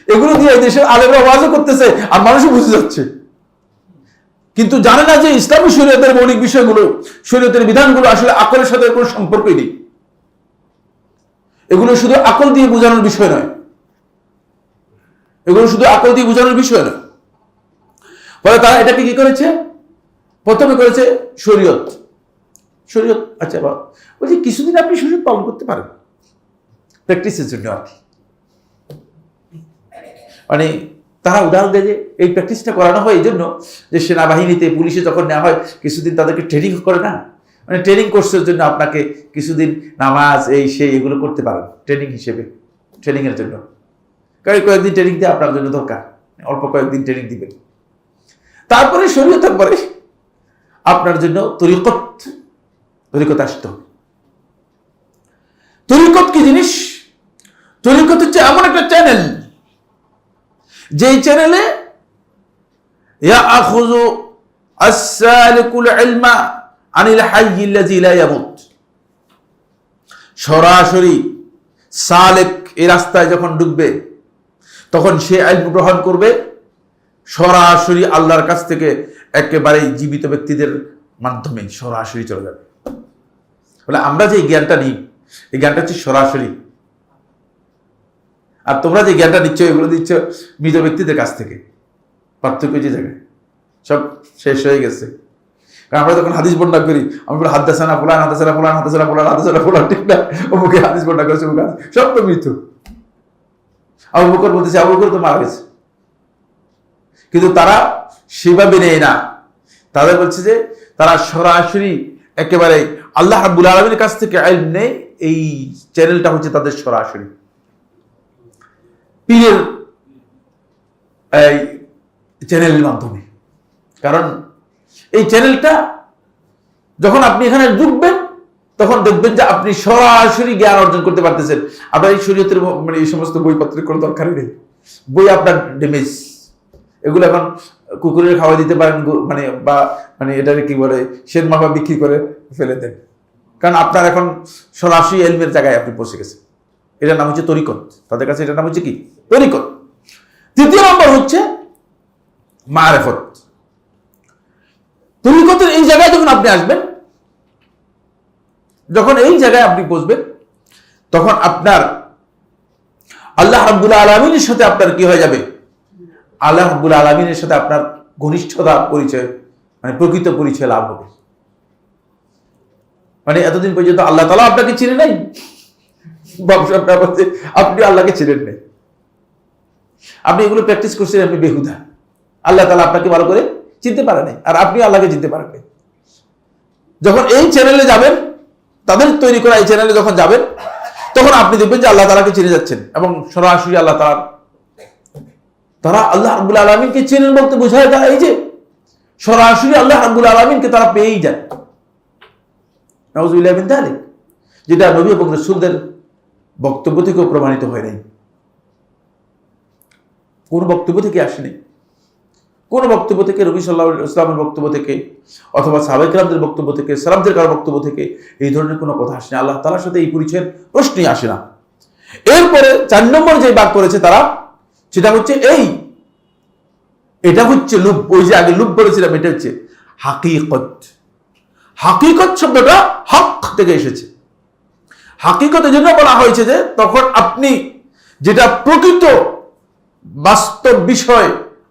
এগুলো দিয়ে দেশের আলেমরা ওয়াজও করতেছে, আর মানুষও বুঝে যাচ্ছে, কিন্তু জানে না যে ইসলামী শরীয়তের মৌলিক বিষয়গুলো, শরীয়তের বিধানগুলো আসলে আকলের সাথে কোনো সম্পর্কই নেই। এগুলো শুধু আকল দিয়ে বোঝানোর বিষয় নয়, এগুলো শুধু আকল দিয়ে বোঝানোর বিষয় নয়। ফলে তারা এটাকে কি করেছে? প্রথমে করেছে শরীয়ত। শরীয়ত, আচ্ছা বলছি কিছুদিন আপনি শরীয়ত পালন করতে পারেন, প্র্যাকটিসের জন্য আর কি। মানে তারা উদাহরণ দেয় যে এই প্র্যাকটিসটা করানো হয় এই জন্য যে সেনাবাহিনীতে, পুলিশে যখন নেওয়া হয় কিছুদিন তাদেরকে ট্রেনিং করে না, মানে ট্রেনিং কোর্সের জন্য আপনাকে কিছুদিন নামাজ এই সেই এগুলো করতে পারেন ট্রেনিং হিসেবে, ট্রেনিংয়ের জন্য। কারণ কয়েকদিন ট্রেনিং দিয়ে আপনার জন্য দরকার, অল্প কয়েকদিন ট্রেনিং দিবেন। তারপরে শরীয়তের পরে আপনার জন্য তরিকত আসতে হবে। তরিকত কি জিনিস? তরিকত হচ্ছে এমন একটা চ্যানেল, যেই চ্যানেলে ইয়াখুযু আস-সালিকুল ইলমা আনিল হাইয়্যিল্লাযী লা ইয়ামুত। সরাসরি সালেক এই রাস্তায় যখন ঢুকবে, তখন সে ইলম গ্রহণ করবে সরাসরি আল্লাহর কাছ থেকে, একেবারে জীবিত ব্যক্তিদের মাধ্যমে সরাসরি চলে যাবে। বলে আমরা যে জ্ঞানটা নিই, এই জ্ঞানটা হচ্ছে সরাসরি, আর তোমরা যে জ্ঞানটা নিচ্ছ এগুলো দিচ্ছ মৃত ব্যক্তিদের কাছ থেকে। পার্থক্য যে জায়গায় সব শেষ হয়ে গেছে। কারণ আমরা যখন হাদিস বর্ণনা করি, আমরা বলি হাদ্দাসানা ফুলান, হাদ্দাসানা ফুলান, হাদ্দাসানা ফুলান, হাদ্দাসানা ফুলান, ঠিক না? অমুকে হাদিস বর্ণনা করেছে, সব তো মৃত। আবু বকর বলতেছে আবু বকর তো মারা গেছে, কিন্তু তারা সেভাবে নেয় না। তাদের বলছে যে তারা সরাসরি একেবারে আল্লাহ রাব্বুল আলামিনের কাছ থেকে ইলম নেয়। এই চ্যানেলটা হচ্ছে তাদের সরাসরি পীরের এই চ্যানেলের মাধ্যমে। কারণ এই চ্যানেলটা যখন আপনি এখানে ঢুকবেন, তখন দেখবেন যে আপনি সরাসরি জ্ঞান অর্জন করতে পারতেছেন। আপনার এই শরীয়তের মানে এই সমস্ত বইপত্রের কোনো দরকারই নেই। বই আপনার ড্যামেজ, এগুলো এখন কুকুরের খাওয়া দিতে পারেন, মানে বা মানে এটাকে কি বলে সেন মাফা বিক্রি করে ফেলে দেন। কারণ আপনার এখন সরাসরি ইলমের জায়গায় আপনি পৌঁছে গেছেন। এটার নাম হচ্ছে তরিকত। তাদের কাছে এটার নাম হচ্ছে কি? তরিকত। তৃতীয় নম্বর হচ্ছে মারিফত। তরিকতের এই জায়গায় যখন আপনি আসবেন, যখন এই জায়গায় আপনি পৌঁছবেন, তখন আপনার আল্লাহ রাব্বুল আলামিনের সাথে আপনার কি হয়ে যাবে? আল্লাহ রাব্বুল আলামিনের সাথে আপনার ঘনিষ্ঠতা পরিচয়, মানে প্রকৃত পরিচয় লাভ হবে। মানে এতদিন পর্যন্ত আল্লাহ তাআলা আপনাকে চিনে নাই, আপনি আল্লাহকে চিনেন নাই, আপনি এগুলো প্র্যাকটিস করছেন, আপনি বেহুদা। আল্লাহ তাআলা আপনাকে ভালো করে চিনতে পারে নাই, আর আপনি আল্লাহকে চিনতে পারেন নাই। যখন এই চ্যানেলে যাবেন, তাদের তৈরি করা এই চ্যানেলে যখন যাবেন, তখন আপনি দেখবেন যে আল্লাহ তাআলাকে চিনে যাচ্ছেন, এবং সরাসরি আল্লাহ তারা আল্লাহ রাব্বুল আলামিনকে চিনেন বলতে বোঝায় যায় এই যে সরাসরি আল্লাহ রাব্বুল আলামিনকে তারা পেয়েই যায়। নাউযুবিল্লাহি মিন যালিক, যেটা নবী এবং রাসূলদের বক্তব্য থেকেও প্রমাণিত হয় নাই, কোন বক্তব্য থেকে আসেনি। কোন বক্তব্য থেকে, নবী সাল্লাল্লাহু আলাইহি ওয়াসাল্লামের বক্তব্য থেকে অথবা সাহাবায়ে কেরামদের বক্তব্য থেকে, সালাফদের কারো বক্তব্য থেকে এই ধরনের কোনো কথা আসে না। আল্লাহ তাআলার সাথে এই পরিচয়ের প্রশ্নই আসে না। এরপরে 4 নম্বর যে বাদ করেছে তারা, সেটা হচ্ছে এই এটা হচ্ছে লুব। ওই যে আগে লুব বলেছিলাম, এটা হচ্ছে হাকিকত। হাকিকত শব্দটা হক থেকে এসেছে। হাকিকত এজন্য বলা হয়েছে যে তখন আপনি যেটা প্রকৃত বাস্তব বিষয়,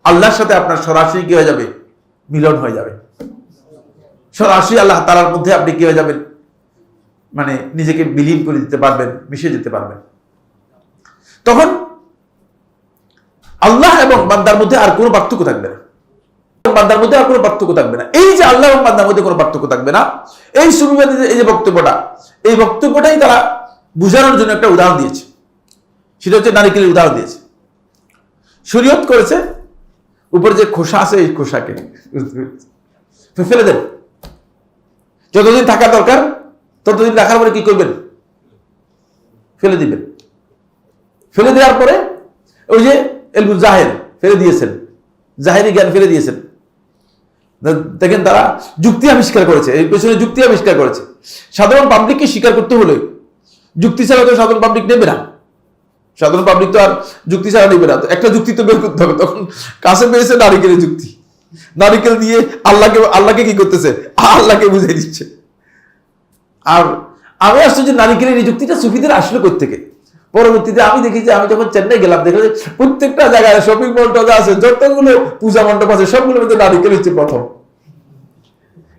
আল্লাহর সাথে আপনার সরাসরি কি হয়ে যাবে, মিলন হয়ে যাবে। সরাসরি আল্লাহ তাআলার মধ্যে আপনি কি হয়ে যাবেন, মানে নিজেকে বিলীন করে দিতে পারবেন, মিশে যেতে পারবেন। তখন আল্লাহ এবং বান্দার মধ্যে আর কোনো পার্থক্য থাকবে না। বান্দার মধ্যে আর কোনো পার্থক্য থাকবে না। এই যে আল্লাহ এবং বান্দার মধ্যে কোনো পার্থক্য থাকবে না, এই সুফিবাদীদের এই যে বক্তব্যটা, এই বক্তব্যটাই তারা বুঝানোর জন্য একটা উদাহরণ দিয়েছে। সেটা হচ্ছে নারিকেলের উদাহরণ দিয়েছে। শরীয়ত করেছে উপরে যে খোসা আছে, এই খোসাকে ফেলে দেন। যতদিন থাকা দরকার ততদিন রাখার পরে কি করবেন, ফেলে দিবেন। ফেলে দেওয়ার পরে ওই যে এলমুল জাহের ফেলে দিয়েছেন, জাহেরি জ্ঞান ফেলে দিয়েছেন। দেখেন তারা যুক্তি আবিষ্কার করেছে, এই পেছনে যুক্তি আবিষ্কার করেছে। সাধারণ পাবলিককে স্বীকার করতে হলে যুক্তি ছাড়া তো সাধারণ পাবলিক নেবে না। সাধারণ পাবলিক তো আর যুক্তি ছাড়া নেবে না। একটা যুক্তি তো বের করতে হবে। তখন কাছে পেয়েছে নারিকেলের যুক্তি। নারিকেল দিয়ে আল্লাহকে কি করতেছে, আল্লাহকে বুঝিয়ে দিচ্ছে। আর আমি আসছি যে নারিকেলের এই যুক্তিটা সুফিদের আসলো কোত্থেকে। পরবর্তীতে আমি দেখি যে আমি যখন চেন্নাই গেলাম, দেখলাম প্রত্যেকটা জায়গায় শপিং মল টজা আছে, যতগুলো পূজা মণ্ডপ আছে সবগুলোর মধ্যে নারিকেল হচ্ছে প্রথম।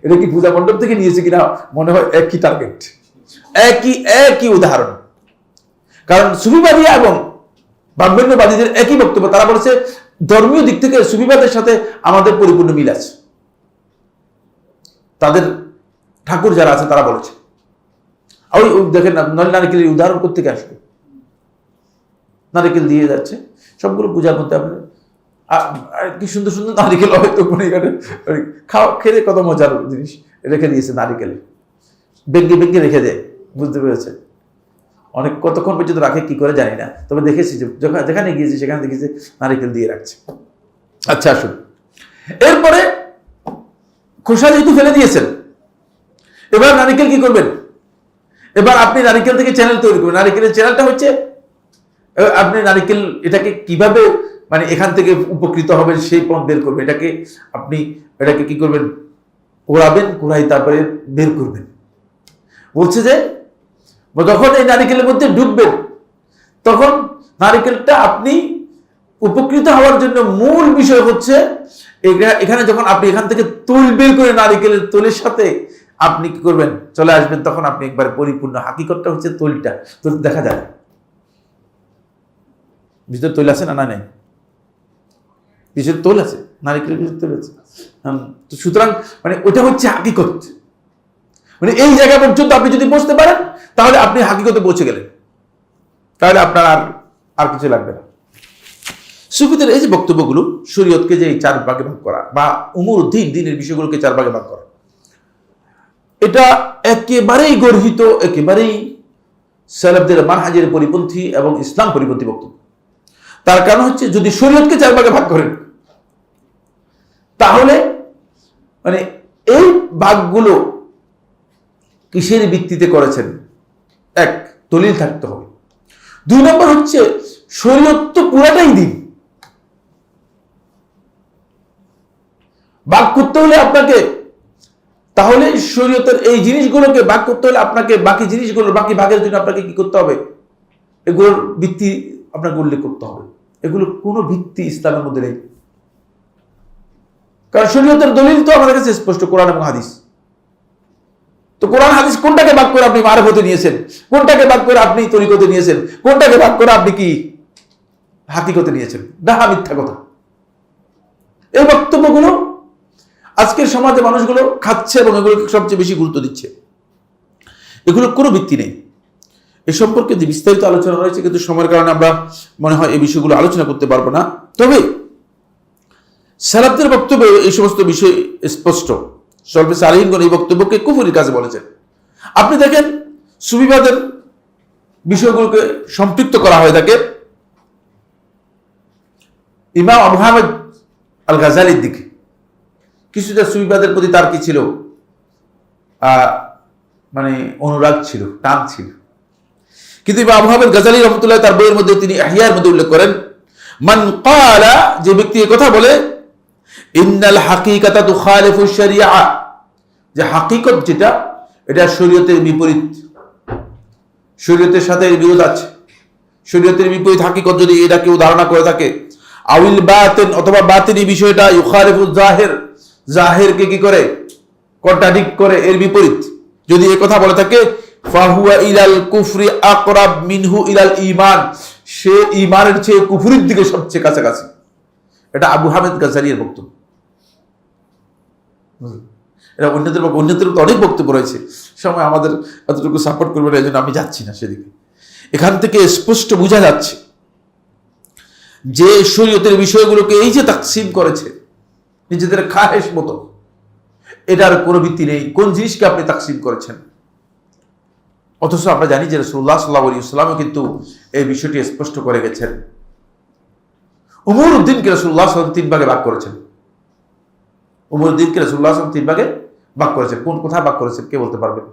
এটা কি পূজা মণ্ডপ থেকে নিয়েছে কিনা মনে হয় একই টার্গেট, একই উদাহরণ। কারণ সুফিবাদী এবং ব্রাহ্মণ্যবাদীদের একই বক্তব্য। তারা বলেছে ধর্মীয় দিক থেকে সুফিবাদের সাথে আমাদের পরিপূর্ণ মিল আছে। তাদের ঠাকুর যারা আছে তারা বলেছে। ওই দেখেন নারিকেলের উদাহরণ কোত্থেকে আসবে, নারিকেল দিয়ে যাচ্ছে সবগুলো পূজার মধ্যে। আপনার কি সুন্দর সুন্দর নারিকেল হয়তো খাওয়া খেলে কত মজার জিনিস রেখে দিয়েছে নারিকেলে, বেঙ্গে বেঙ্গে রেখে দেয়। বুঝতে পেরেছে? অনেক কতক্ষণ পর্যন্ত রাখে কি করে জানি না, তবে দেখেছি যে যেখানে গিয়েছি সেখানে দেখেছি নারিকেল দিয়ে রাখছে। আচ্ছা আসুন, এরপরে খোসা যেহেতু ফেলে দিয়েছেন, এবার নারিকেল কি করবেন? এবার আপনি নারিকেল থেকে চ্যানেল তৈরি করবেন। নারিকেলের চ্যানেলটা হচ্ছে আপনি নারিকেল এটাকে কিভাবে মানে এখান থেকে উপকৃত হবেন সেই পথ বের করবেন। এটাকে কি করবেন, কোড়াবেন, কোড়াই তারপরে বের করবেন। বলছে যে যখন এই নারিকেলের মধ্যে ডুববেন তখন নারিকেলটা আপনি উপকৃত হওয়ার জন্য মূল বিষয় হচ্ছে এখানে যখন আপনি এখান থেকে তোল বের করে নারিকেলের তোলের সাথে আপনি কি করবেন, চলে আসবেন, তখন আপনি একবার পরিপূর্ণ। হাকিকতটা হচ্ছে তোলটা, তোল দেখা যায় ভিতরে তোল আছে না নেই, পিছনে তোল আছে, নারিকেলের ভিতরে তোল আছে। সুতরাং মানে ওটা হচ্ছে হাকিকত। মানে এই জায়গা পর্যন্ত আপনি যদি পৌঁছতে পারেন তাহলে আপনি হাকিকতে পৌঁছে গেলেন, তাহলে আপনার আর কিছু লাগবে না। সুফিদের এই যে বক্তব্যগুলো, শরীয়তকে যে এই 4 ভাগে ভাগ করা বা উমুর দিনের বিষয়গুলোকে 4 ভাগে ভাগ করা, এটা একেবারেই গর্হিত, একেবারেই সালাফদের মানহাজের পরিপন্থী এবং ইসলাম পরিপন্থী বক্তব্য। তার কারণ হচ্ছে যদি শরীয়তকে 4 ভাগে ভাগ করেন তাহলে মানে এই ভাগগুলো কিসের ভিত্তিতে করেছেন? 1, দলিল থাকতে হবে। 2 নম্বর হচ্ছে শরীয়ত তো পুরাটাই দিন। ভাগ করতে হলে আপনাকে, তাহলে শরীয়তের এই জিনিসগুলোকে ভাগ করতে হলে আপনাকে বাকি জিনিসগুলো, বাকি ভাগের জন্য আপনাকে কি করতে হবে? এগুলোর ভিত্তি আপনাকে উল্লেখ করতে হবে। এগুলো কোনো ভিত্তি ইসলামের মধ্যে নেই। কারণ শরীয়তের দলিল তো আমাদের কাছে স্পষ্ট, কোরআন এবং হাদিস। তো কোরআন হাদিস কোনটাকে ভাগ করে আপনি মারফতে নিয়েছেন, কোনটাকে ভাগ করে আপনি তরিকতে নিয়েছেন, কোনটাকে ভাগ করে আপনি কি হাকিকতে নিয়েছেন? ডাহা মিথ্যা কথা। এই বক্তব্যগুলো আজকের সমাজে মানুষগুলো খাচ্ছে এবং এগুলোকে সবচেয়ে বেশি গুরুত্ব দিচ্ছে। এগুলো কোনো ভিত্তি নেই। এ সম্পর্কে যে বিস্তারিত আলোচনা রয়েছে, কিন্তু সময়ের কারণে আমরা মনে হয় এই বিষয়গুলো আলোচনা করতে পারবো না। তবে সালাফদের বক্তব্যে এই সমস্ত বিষয় স্পষ্ট। সলফে সালেহিনগণ এই বক্তব্যকে কুফরির কাজে বলেছেন। আপনি দেখেন সুফিবাদের বিষয়গুলোকে সম্পৃক্ত করা হয়ে থাকে ইমাম আবু হামেদ আল গাজালির দিকে। কিছুটা সুফিবাদের প্রতি তার কি ছিল, মানে অনুরাগ ছিল, টান ছিল। কিন্তু ইমাম আবু হামেদ গাজালি রহমতুল্লাহ তার বইয়ের মধ্যে তিনি ইহইয়ার মধ্যে উল্লেখ করেন, মান ক্বালা, যে ব্যক্তি এই কথা বলে, ইন্নাল হাকিকাতা তুখালিফু শারিয়া, যে হাকিকত যেটা এটা শরীয়তের বিপরীত, শরীয়তের সাথে এর বিরোধ আছে। শরীয়তের বিপরীত হাকিকত যদি এটা কেউ ধারণা করে থাকে, আউল বাতিন, অথবা বাতিনি বিষয়টা ইউখালিফু জাহির, জাহিরকে কি করে কন্ট্রাডিক্ট করে, এর বিপরীত যদি এই কথা বলে থাকে, ফাহুয়া ইলাল কুফরি আকরাব মিনহু ইলাল ঈমান, সে ঈমানের চেয়ে কুফরির দিকে সবচেয়ে কাছাকাছি। এটা আবু হামিদ গাজালির বক্তব্য। এটা অন্যদের তো অনেক বক্তব্য রয়েছে, সময় আমাদের এতটুকু সাপোর্ট করবে না, এই জন্য আমি যাচ্ছি না সেদিকে। এখান থেকে স্পষ্ট বোঝা যাচ্ছে যে শরীয়তের বিষয়গুলোকে এই যে তাকসিম করেছে নিজেদের খাহেশ মতো, এটার কোনো ভিত্তি নেই। কোন জিনিসকে আপনি তাকসিম করেছেন? অথচ আমরা জানি যে রাসূলুল্লাহ সাল্লাল্লাহু আলাইহি ওয়াসাল্লামও কিন্তু এই বিষয়টি স্পষ্ট করে গেছেন। উমরউদ্দিনকে রাসূলুল্লাহ সাল্লাল্লাহু আলাইহি ওয়াসাল্লাম 3 ভাগে ভাগ করেছেন। উমরউদ্দিনকে রাসূলুল্লাহ সাল্লাল্লাহু আলাইহি ওয়াসাল্লাম 3 ভাগে ভাগ করেছেন। কোন কোথায় ভাগ করেছেন কে বলতে পারবেন?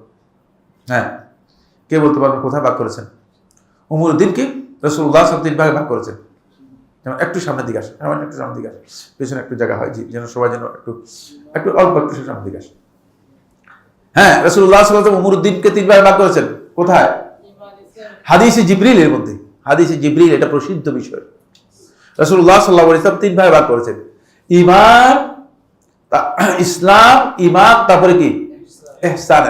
হ্যাঁ, কে বলতে পারবেন কোথায় ভাগ করেছেন? উমরউদ্দিনকে রাসূলুল্লাহ সাল্লাল্লাহু আলাইহি ওয়াসাল্লাম 3 ভাগে ভাগ করেছেন। যেমন একটু সামনের দিকে আসে, একটু সামনের দিকে আসে, পেছনে একটু জায়গা হয়, যেন সবাই যেন একটু অল্প একটু সামনের দিকে আসে। হ্যাঁ, রাসূলুল্লাহ সাল্লাল্লাহু আলাইহি ওয়াসাল্লাম উমরউদ্দিনকে 3 ভাগে ভাগ করেছেন। কোথায়? হাদিসে জিবরিলের মধ্যে। হাদিসে জিবরিল এটা প্রসিদ্ধ বিষয়। রাসূলুল্লাহ সাল্লাল্লাহু আলাইহি ওয়াসাল্লাম 3 ভাগে ভাগ করেছেন: ঈমান, ইসলাম, ঈমান, তারপরে কি ইহসান।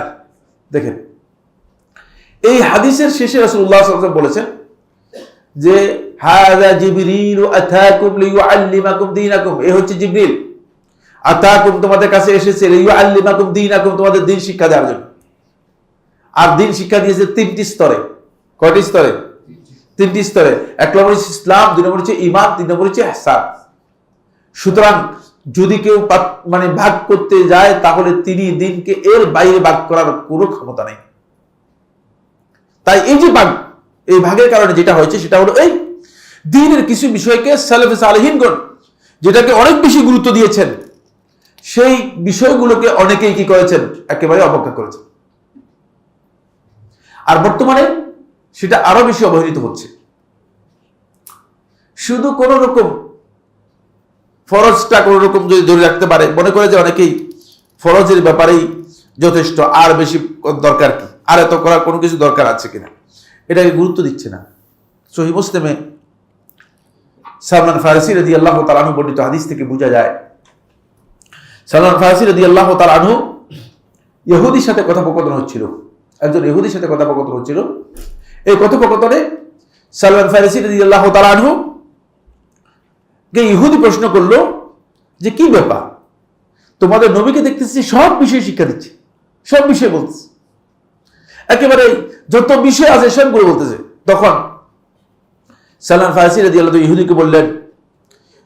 দেখেন এই হাদিসের শেষে রাসূলুল্লাহ সাল্লাল্লাহু আলাইহি ওয়াসাল্লাম বলেছেন যে হাযা জিবরিল আতাকুম লিইউআল্লিমাকুম দীনাকুম, এই হচ্ছে জিবরিল, আতাকুম তোমাদের কাছে এসেছে, লিইউআল্লিমাকুম দীনাকুম তোমাদের দ্বীন শিক্ষা দেওয়ার জন্য। আর দ্বীন শিক্ষা দিয়েছে 3টি স্তরে। কয়টি স্তরে? 3টি স্তরে। 1 নম্বর হচ্ছে ইসলাম, 2 নম্বর হচ্ছে ঈমান, 3 নম্বর হচ্ছে ইহসান। সুতরাং যদি কেউ মানে ভাগ করতে যায় তাহলে তিনি দ্বীনকে এর বাইরে ভাগ করার কোনো ক্ষমতা নেই। তাই এই যে ভাগ, এই ভাগের কারণে যেটা হয়েছে সেটা হলো এই দ্বীনের কিছু বিষয়কে সালেফে সালেহিনগণ যেটাকে অনেক বেশি গুরুত্ব দিয়েছেন, সেই বিষয়গুলোকে অনেকেই কি করেছেন, একেবারে অবজ্ঞা করেছেন। আর বর্তমানে সেটা আরো বেশি অবহেলিত হচ্ছে। শুধু কোন রকম ফরজটা কোন রকম যদি ধরে রাখতে পারে, মনে করে যে অনেকেই ফরজের ব্যাপারেই যথেষ্ট, আর বেশি দরকার কি, আর এত করার কোনো কিছু দরকার আছে কিনা, এটাকে গুরুত্ব দিচ্ছে না। সহিহ মুসলিমে সালমান ফারসি রাদিয়াল্লাহু তাআলা আনহু বর্ণিত হাদিস থেকে বোঝা যায়, সালমান ফারসি রাদিয়াল্লাহু তাআলা আনহু ইহুদির সাথে কথোপকথন হচ্ছিল, একজন ইহুদির সাথে কথোপকথন হচ্ছিল। এই কথোপকথনে সালমান ফারসি রাদিয়াল্লাহু তাআলা আনহু কে ইহুদি প্রশ্ন করলো যে কি ব্যাপার, তোমাদের নবীকে দেখতেছি সব বিষয়ে শিক্ষা দিচ্ছে, সব বিষয়ে বলতেছে, একেবারে যত বিষয় আছে সবগুলো বলতেছে। তখন সালমান ফারসি রাদিয়াল্লাহু তাআলা ইহুদিকে বললেন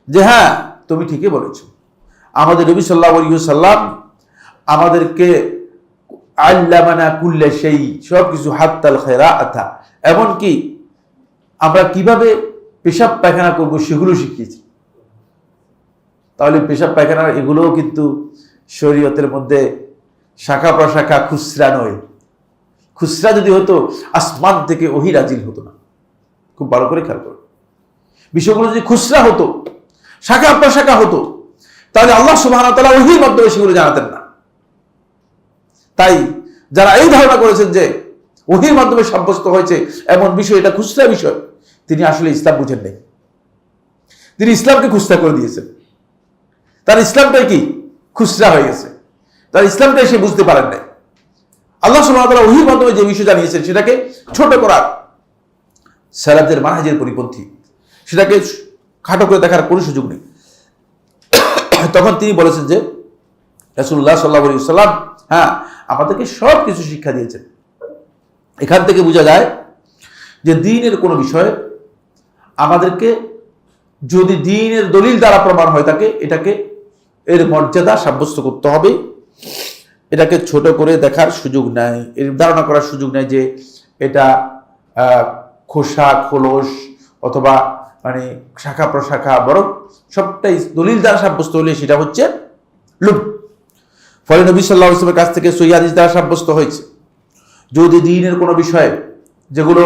যে হ্যাঁ, তুমি ঠিকই বলেছো, আমাদের নবী সাল্লাল্লাহু আলাইহি ওয়াসাল্লাম আমাদেরকে আল্লামানা কুল্লা শাই, সবকিছু, হাত্তাল খিরাআতা, এমনকি আমরা কিভাবে পেশাব পায়খানা করব সেগুলো শিখিয়েছি। তাহলে পেশাব পায়খানা এগুলোও কিন্তু শরীয়তের মধ্যে শাখা প্রশাখা, খুচরা নয়। খুচরা যদি হতো আসমান থেকে ওহী নাজিল হতো না। খুব ভালো করে খেয়াল করো, বিষয়গুলো যদি খুচরা হতো, শাখা প্রশাখা হতো, তাহলে আল্লাহ সুবহানাহু ওয়া তাআলা ওহীর মাধ্যমে সেগুলো জানাতেন না। তাই যারা এই ধারণা করেছেন যে ওহীর মাধ্যমে সাব্যস্ত হয়েছে এমন বিষয়, এটা খুচরা বিষয়, তিনি আসলে ইসলাম বুঝেন নাই। তিনি ইসলামকে খুচরা করে দিয়েছেন, তার ইসলামটাই কি খুচরা হয়ে গেছে, তার ইসলামটাই সে বুঝতে পারেন নাই। আল্লাহ সুবহানাহু ওয়া তাআলা ওহীর মাধ্যমে যে বিষয় জানিয়েছেন সেটাকে ছোট করার, সালাতের মানহাজের পরিপন্থী, সেটাকে খাটো করে দেখার কোনো সুযোগ নেই। তখন তিনি বলেছেন যে রাসূলুল্লাহ সাল্লাল্লাহু আলাইহি ওয়াসাল্লাম হ্যাঁ আমাদেরকে সব কিছু শিক্ষা দিয়েছেন। এখান থেকে বোঝা যায় যে দ্বীনের কোনো বিষয় আমাদেরকে যদি দ্বীনের দলিল দ্বারা প্রমাণ হয় থাকে, এটাকে এর মর্যাদা সাব্যস্ত করতে হবে। এটাকে ছোট করে দেখার সুযোগ নাই, এর ধারণা করার সুযোগ নাই যে এটা খোসা খোলস অথবা মানে শাখা প্রশাখা, বরং সবটাই দলিল দ্বারা সাব্যস্ত হলে সেটা হচ্ছে লুব। ফলে নবী সাল্লাল্লাহু আলাইহি ওয়াসাল্লামের কাছ থেকে সহিহ হাদিস দ্বারা সাব্যস্ত হয়েছে, যদি দ্বীনের কোনো বিষয়ে যেগুলো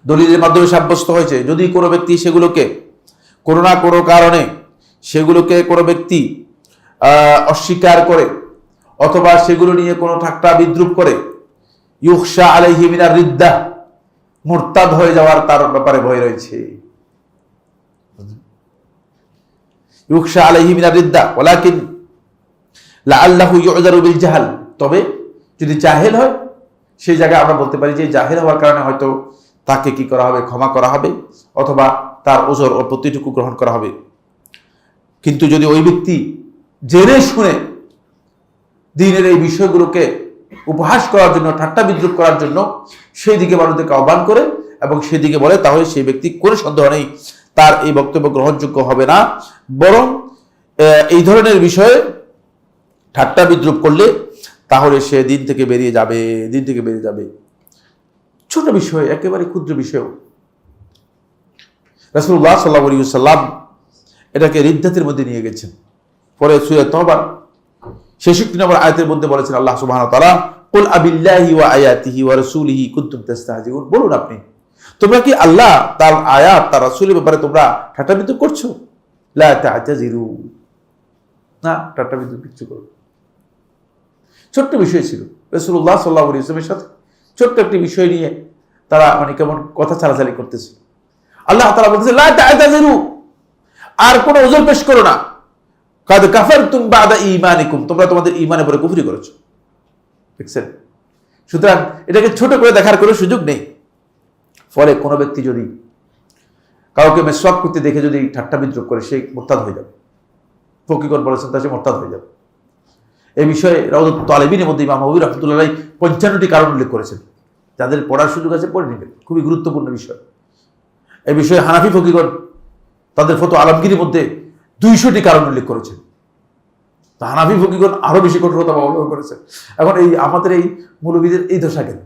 দলিলের মাধ্যমে সাব্যস্ত হয়েছে, যদি কোনো ব্যক্তি সেগুলোকে কোনো না কোনো কারণে সেগুলোকে কোনো ব্যক্তি অস্বীকার করে অথবা সেগুলো নিয়ে কোনো ঠাট্টা বিদ্রুপ করে, ইউখশা আলাইহি মিনার রিদ্দাহ, মুরতাদ হয়ে যাওয়ার তার ব্যাপারে ভয় রয়েছে। ইউখশা আলাইহি মিনার রিদ্দাহ ওয়ালাকিন লাআল্লাহু ইউযারু বিল জাহাল, তবে যদি জাহেল হয় সেই জায়গায় আমরা বলতে পারি যে জাহেল হওয়ার কারণে হয়তো তাকে কি করা হবে, ক্ষমা করা হবে অথবা তার ওজর ও প্রতিটুকু গ্রহণ করা হবে। কিন্তু যদি ওই ব্যক্তি জেনে শুনে দ্বীনের এই বিষয়গুলোকে উপহাস করার জন্য, ঠাট্টা বিদ্রুপ করার জন্য সেই দিকে মানুষদেরকে আহ্বান করে এবং সেদিকে বলে, তাহলে সেই ব্যক্তি কোনো সন্দেহ নেই তার এই বক্তব্য গ্রহণযোগ্য হবে না। বরং এই ধরনের বিষয়ে ঠাট্টা বিদ্রুপ করলে তাহলে সে দিন থেকে বেরিয়ে যাবে। ছোট বিষয়, একেবারে ক্ষুদ্র বিষয়। রাসূলুল্লাহ সাল্লাল্লাহু আলাইহি ওয়াসাল্লাম এটাকে রিদ্দাতের মধ্যে নিয়ে গেছেন। পরে সূরা তাওবার 66 নম্বর আয়াতের মধ্যে বলেছেন আল্লাহ সুবহানাহু ওয়া তাআলা, কুল আবিল্লাহি ওয়া আয়াতিহি ওয়া রাসূলিহি কুনতুম তাস্তাহজিউন, বলুন আপনি তোমরা কি আল্লাহ, তার আয়াত, তার রাসূলের ব্যাপারে তোমরা ঠাট্টা বিদ্রুপ করছো? লা তা'তাযিরু, না ঠাট্টা বিদ্রুপ কিছু করো। ছোট্ট বিষয় ছিল রাসূলুল্লাহ সাল্লাল্লাহু আলাইহি ওয়াসাল্লামের সাথে, ছোট্ট একটি বিষয় নিয়ে তারা কেমন কথা চালাচালি করতেছে। আল্লাহ তাআলা বলতেছে লা তা'তাযিরু, আর কোনো ওজর পেশ করো না। কাদ কাফারতুম বাদা ঈমানিকুম, তোমরা তোমাদের ঈমানের পরে কুফরি করেছো। দেখছেন? সুতরাং এটাকে ছোট করে দেখার কোনো সুযোগ নেই। ফলে কোনো ব্যক্তি যদি কাউকে মেসওয়াক করতে দেখে যদি ঠাট্টা বিদ্রুপ করে, সে মুরতাদ হয়ে যাবে। ফকিহগণ বলেছেন তা সে মুরতাদ হয়ে যাবে। এই বিষয়ে রাউদাতুত তালিবিনের মধ্যে ইমাম নববী রাহমাতুল্লাহ আলাইহি 55টি কারণ উল্লেখ করেছেন। যাদের পড়ার সুযোগ আছে পড়ে নেবেন, খুবই গুরুত্বপূর্ণ বিষয়। এই বিষয়ে হানাফি ফকিহগণ তাদের ফতোয়া আলমগীরের মধ্যে 200টি কারণ উল্লেখ করেছেন। তা হানাফি ফকিহগণ আরো বেশি কঠোরতা অবলম্বন করেছেন। এখন এই আমাদের এই মৌলবীদের এই দশা কেন?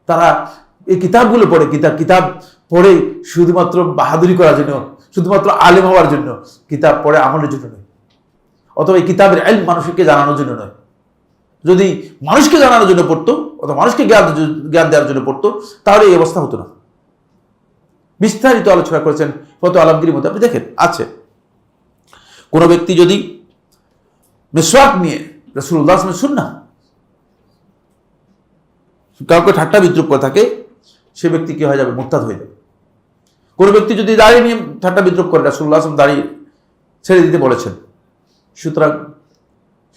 তারা এই কিতাবগুলো পড়ে, কিতাব পড়ে শুধুমাত্র বাহাদুরি করার জন্য, শুধুমাত্র আলেম হওয়ার জন্য কিতাব পড়ে, আমলের জন্য নয়, অথবা এই কিতাবের ইলম মানুষকে জানানোর জন্য নয়। যদি মানুষকে জানানোর জন্য পড়তো অথবা মানুষকে জ্ঞান দেওয়ার জন্য পড়তো, তাহলে এই অবস্থা হতো না। বিস্তারিত আলোচনা করেছেন ফতোয়া আলমগীরের মধ্যে, আপনি দেখেন আছে। কোন ব্যক্তি যদি মিসওয়াক নিয়ে রাসূলুল্লাহ সাল্লাল্লাহু আলাইহি ওয়াসাল্লামের সুন্নাহ কাউকে ঠাট্টা বিদ্রুপ করে থাকে, সে ব্যক্তি কি হয়ে যাবে? মুরতাদ হয়ে যাবে। কোন ব্যক্তি যদি দাড়ি নিয়ে ঠাট্টা বিদ্রুপ করে, রাসূলুল্লাহ সাল্লাল্লাহু আলাইহি ওয়াসাল্লাম দাড়ি ছেড়ে দিতে বলেছেন। সুতরাং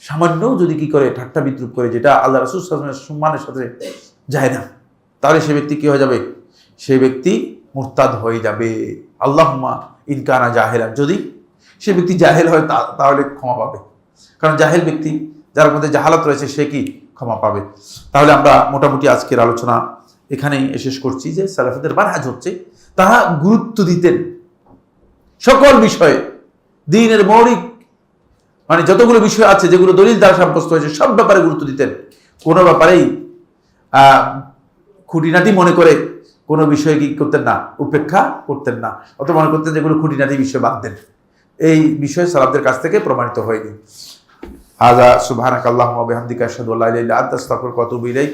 সামান্য যদি কি করে ঠাট্টা বিদ্রুপ করে, যেটা আল্লাহ রাসূল সাল্লাল্লাহু আলাইহি ওয়াসাল্লামের সম্মানের সাথে যায় না, তাহলে সে ব্যক্তি কি হয়ে যাবে? সে ব্যক্তি মুরতাদ হয়ে যাবে। আল্লাহুম্মা ইন কানা জাহিলান, যদি সে ব্যক্তি জাহেল হয় তাহলে ক্ষমা পাবে, কারণ জাহেল ব্যক্তি যার মধ্যে জাহালাত রয়েছে সে কি ক্ষমা পাবে। তাহলে আমরা মোটামুটি আজকের আলোচনা এখানেই শেষ করছি যে সালাফিদের মানহাজ হচ্ছে তারা গুরুত্ব দিতেন সকল বিষয়ে, দ্বীনের মৌলিক যতগুলো বিষয় আছে যেগুলো দলিল দ্বারা সাব্যস্ত হয়েছে সব ব্যাপারে গুরুত্ব দিতেন। কোনো ব্যাপারেই খুঁটিনাটি মনে করে কোনো বিষয়ে কি করতেন না, উপেক্ষা করতেন না, অত মনে করতেন যেগুলো খুঁটিনাটি বিষয় বাদ দেন। এই বিষয় সালাফদের কাছ থেকে প্রমাণিত হয়নি। আযা সুবহানাকাল্লাহুম্মা ওয়া বিহামদিকা আশহাদু আল্লা ইলাহা ইল্লা আনতা আস্তাগফিরুকা ওয়া আতুবু ইলাইক।